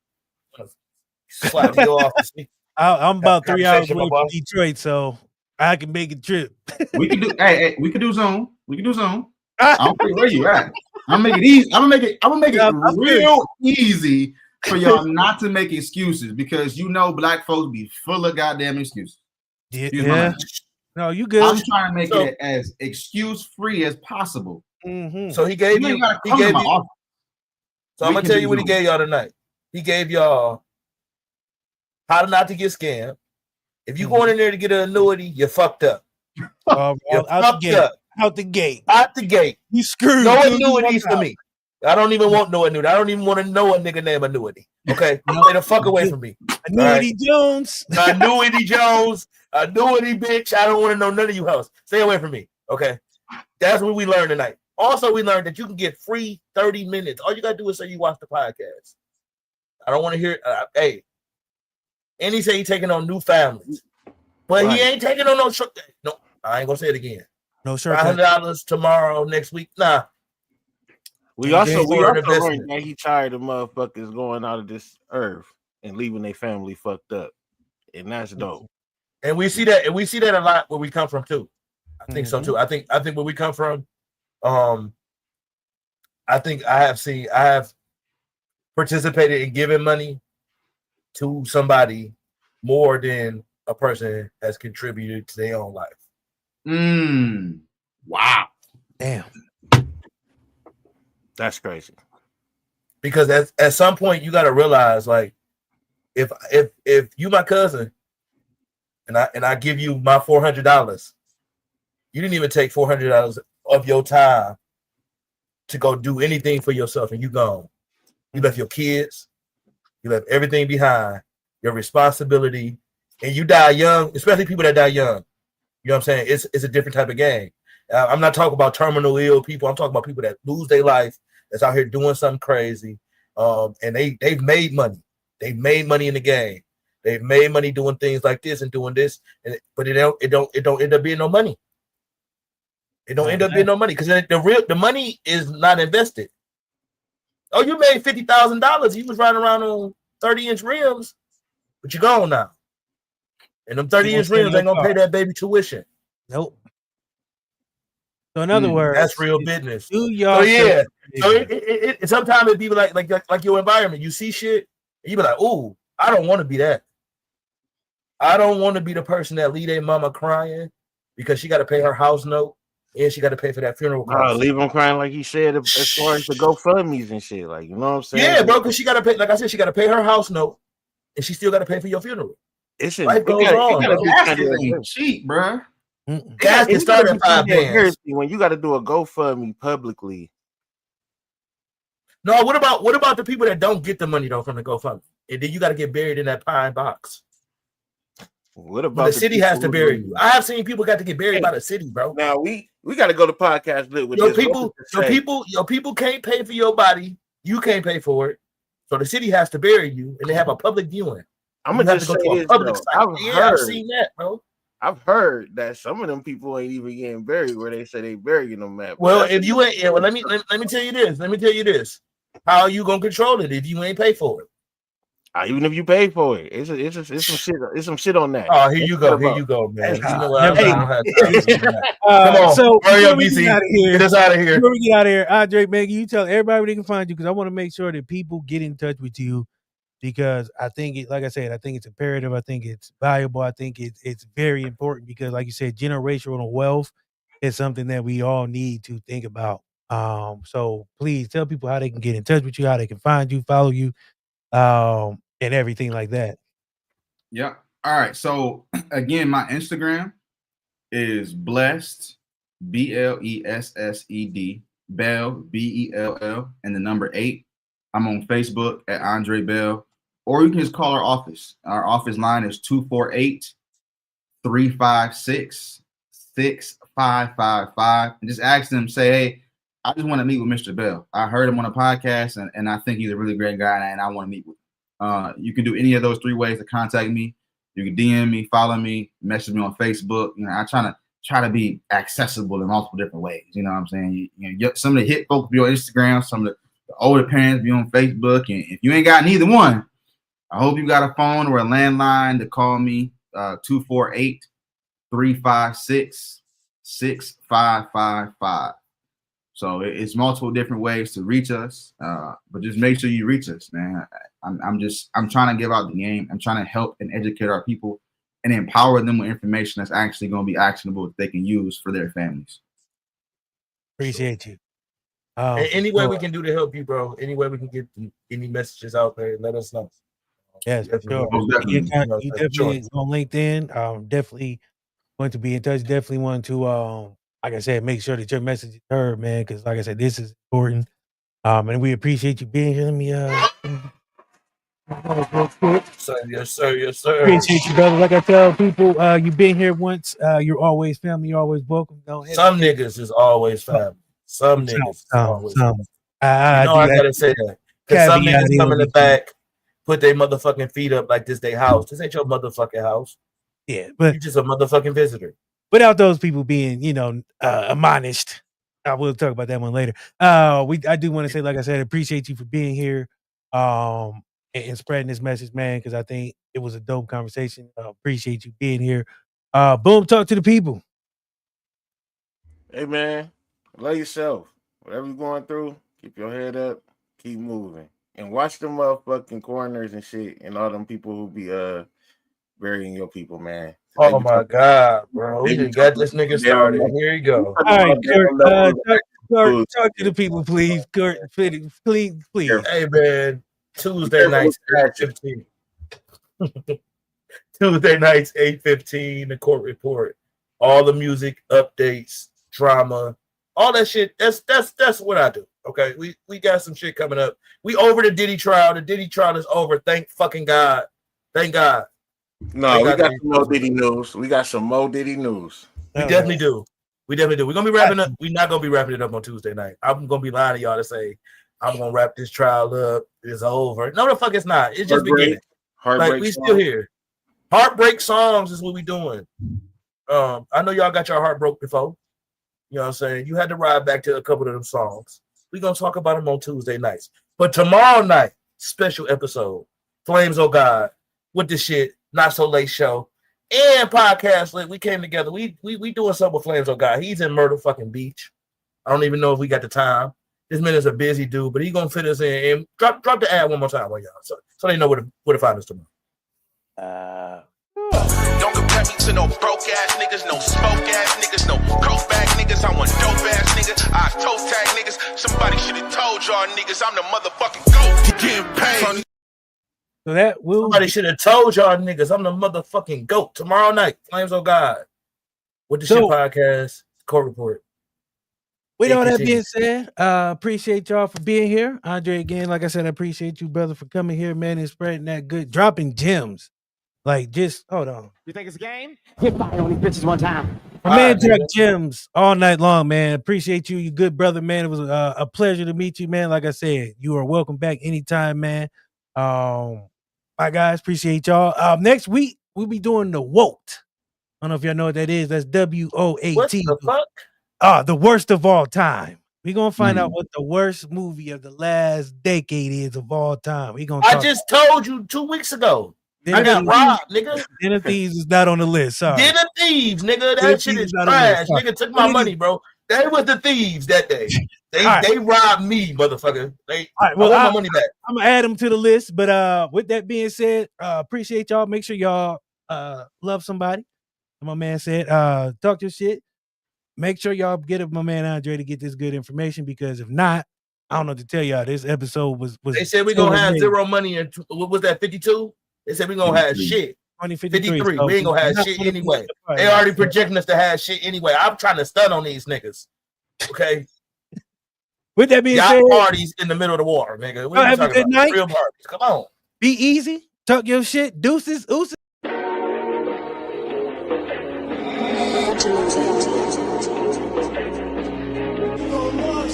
Slide to your office. I'm about 3 hours away from Detroit, so I can make a trip. We can do. Hey, we can do Zoom. We can do Zoom. I don't care where you at. I'm gonna make it easy. I'm gonna make it real easy for y'all not to make excuses, because black folks be full of goddamn excuses. Yeah. No, you good. I'm trying to make it as excuse free as possible. Mm-hmm. So he gave you. So I'm gonna tell you what he gave y'all tonight. He gave y'all how not to get scammed. If you going in there to get an annuity, you're fucked up. You're fucked up. Out the gate. You screwed. No annuities for me. I don't even want no annuity. I don't even want to know a nigga named Annuity. Okay? Stay the fuck away from me. Annuity Jones. Annuity Jones. Annuity bitch. I don't want to know none of you hoes. Stay away from me. Okay? That's what we learned tonight. Also, we learned that you can get free 30 minutes. All you got to do is say you watch the podcast. I don't want to hear hey. And he said he taking on new families. But he ain't taking on no, I ain't gonna say it again. No sure. $500 tomorrow, next week. Nah. We also learned that he tired of motherfuckers going out of this earth and leaving their family fucked up. And that's dope. And we see that a lot where we come from too. I think so too. I think where we come from, I think I have participated in giving money to somebody more than a person has contributed to their own life. Wow. Damn. That's crazy. Because at some point you got to realize, like, if you my cousin and I give you my $400, you didn't even take $400 of your time to go do anything for yourself, and you gone. You left your kids, you left everything behind, your responsibility, and you die young, especially people that die young. You know what I'm saying? It's a different type of game. I'm not talking about terminal ill people. I'm talking about people that lose their life, that's out here doing something crazy. And they've made money. They've made money in the game. They've made money doing things like this and doing this, but it don't end up being no money. It don't end up being no money because the money is not invested. Oh, you made $50,000. You was riding around on 30-inch rims, but you're gone now. And them 30-inch rims ain't gonna pay that baby tuition. Nope. So in other words, that's real business. Do y'all? So yeah. So sometimes it be like your environment. You see shit, and you be like, "Ooh, I don't want to be that. I don't want to be the person that leave their mama crying because she got to pay her house note and she got to pay for that funeral cost." Leave them crying, like he said, as far as the GoFundMe's and shit. Like, you know what I'm saying? Yeah, bro, because she got to pay. Like I said, she got to pay her house note, and she still got to pay for your funeral. Life goes on. Cheap, bro. Gas can start at $5. When you got to do a GoFundMe publicly. No, what about the people that don't get the money though from the GoFundMe, and then you got to get buried in that pine box? What about the city has to bury you? I have seen people got to get buried by the city, bro. Now we got to go to podcast lit with your people can't pay for your body. You can't pay for it, so the city has to bury you, and they have a public viewing. I'm gonna just say this, public I've seen that, bro. I've heard that some of them people ain't even getting buried where they say they burying them at. Well, if you ain't, let me tell you this. Let me tell you this. How are you gonna control it if you ain't pay for it? Even if you pay for it, it's some shit. It's some shit on that. Oh, here you go, man. You know what? Come on, so hurry up, BC. Get us out of here. Before we get out of here, Andre, man, you tell everybody where they can find you, because I want to make sure that people get in touch with you, because I think like I said, I think it's imperative. I think it's valuable. I think it's very important because, like you said, generational wealth is something that we all need to think about. So please tell people how they can get in touch with you, how they can find you, follow you, and everything like that. Yeah. All right. So again, my Instagram is blessed, BLESSED, Bell, BELL, and the number 8. I'm on Facebook at Andre Bell, or you can just call our office. Our office line is 248-356-6555, and just ask them, say, hey, I just want to meet with Mr. Bell. I heard him on a podcast, and I think he's a really great guy, and I want to meet with him. You can do any of those 3 ways to contact me. You can DM me, follow me, message me on Facebook. You know, I try to be accessible in multiple different ways. You know what I'm saying? Some of the hip folks be on Instagram, some of the older parents be on Facebook, and if you ain't got neither one, I hope you got a phone or a landline to call me, 248-356-6555. So it's multiple different ways to reach us, but just make sure you reach us, man. I'm trying to give out the game. I'm trying to help and educate our people and empower them with information that's actually going to be actionable that they can use for their families. Appreciate you. Any way we can do to help you, bro. Any way we can get any messages out there, let us know. Yes, for sure. You definitely on LinkedIn. Definitely going to be in touch. Definitely want to, like I said, make sure that your message is heard, man. Because like I said, this is important. And we appreciate you being here. Let me Yes, sir. Appreciate you, brother. Like I tell people, you've been here once. You're always family. You're always welcome. Some niggas is always family. Some niggas. I gotta say that. Because some niggas come in the back, put their motherfucking feet up like this they house. This ain't your motherfucking house. Yeah, but you're just a motherfucking visitor. Without those people being, admonished, I will talk about that one later. I do want to say, like I said, appreciate you for being here, and spreading this message, man, because I think it was a dope conversation. Appreciate you being here. Boom, talk to the people. Hey, man, love yourself. Whatever you're going through, keep your head up, keep moving, and watch them motherfucking coroners and shit, and all them people who be burying your people, man. Oh my God, bro! We just got this nigga started. Here you go. All right, Kurt, talk to the people, please. Kurt, please. Hey, man, Tuesday nights, 8:15. Tuesday nights, 8:15. The Court Report. All the music, updates, drama, all that shit. That's what I do. Okay, we got some shit coming up. We over the Diddy trial. The Diddy trial is over. Thank fucking God. Thank God. No, we got some more Diddy news. We got some more Diddy news. We definitely do. We're gonna be wrapping up. We're not gonna be wrapping it up on Tuesday night. I'm gonna be lying to y'all to say I'm gonna wrap this trial up. It's over. No, the fuck it's not. It's just beginning. Like we still here. Heartbreak songs is what we doing. I know y'all got your heart broke before. You know what I'm saying? You had to ride back to a couple of them songs. We're gonna talk about them on Tuesday nights. But tomorrow night, special episode, Flames Oh God, with the shit. Not So Late Show and podcast. We came together. We doing something with Flames Oh God. He's in Myrtle fucking Beach. I don't even know if we got the time. This man is a busy dude, but he gonna fit us in. And drop the ad one more time on y'all, so they know where to find us tomorrow. Don't compare me to no broke ass niggas, no smoke ass niggas, no coke bag niggas. I want dope ass niggas. I toe tag niggas. Somebody should have told y'all niggas I'm the motherfucking GOAT. Getting paid. So that will. Somebody should have told y'all niggas I'm the motherfucking GOAT. Tomorrow night, Flames Oh God, with the shit podcast, Court Report. With all that being said, appreciate y'all for being here. Andre, again, like I said, I appreciate you, brother, for coming here, man, and spreading that good, dropping gems. Like, just hold on. You think it's a game? Hit fire on these bitches one time. My man dropped gems all night long, man. Appreciate you, you good brother, man. It was a pleasure to meet you, man. Like I said, you are welcome back anytime, man. My guys, appreciate y'all. Next week we'll be doing the WOT. I don't know if y'all know what that is. That's WOAT. What the fuck? The worst of all time. We're gonna find out what the worst movie of the last decade is of all time. I just told you 2 weeks ago. I got robbed, nigga. Den of Thieves is not on the list. Sorry. Den of Thieves, nigga. That shit is trash. Nigga took my money, bro. They was the thieves that day. They robbed me, motherfucker. I want my money back. I'm gonna add them to the list. But with that being said, appreciate y'all. Make sure y'all love somebody. My man said, talk your shit. Make sure y'all get up my man Andre to get this good information, because if not, I don't know what to tell y'all. This episode was they said we're gonna have zero money in what was that, 52? They said we're gonna have shit. 53. So we ain't gonna have shit anyway. They already projecting us to have shit anyway. I'm trying to stun on these niggas. Okay. With that being said, parties in the middle of the water, nigga. We have a good night. Real parties. Come on. Be easy. Talk your shit. Deuces. Ooses. Oh,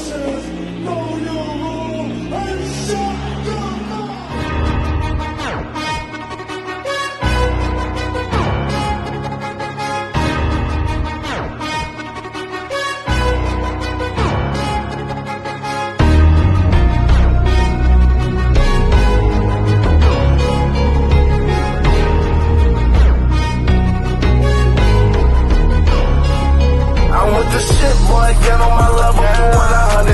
get on my level. Doing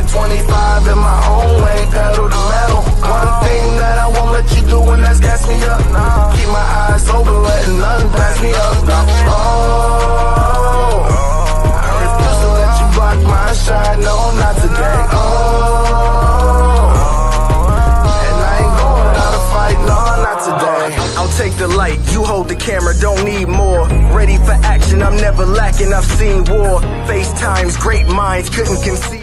125 in my own lane, pedal to metal. One thing that I won't let you do, and that's gas me up. Keep my eyes open, letting nothing pass me up. Oh, I refuse to let you block my shine. No, not today. I'll take the light, you hold the camera, don't need more. Ready for action, I'm never lacking, I've seen war. FaceTimes, great minds couldn't conceive.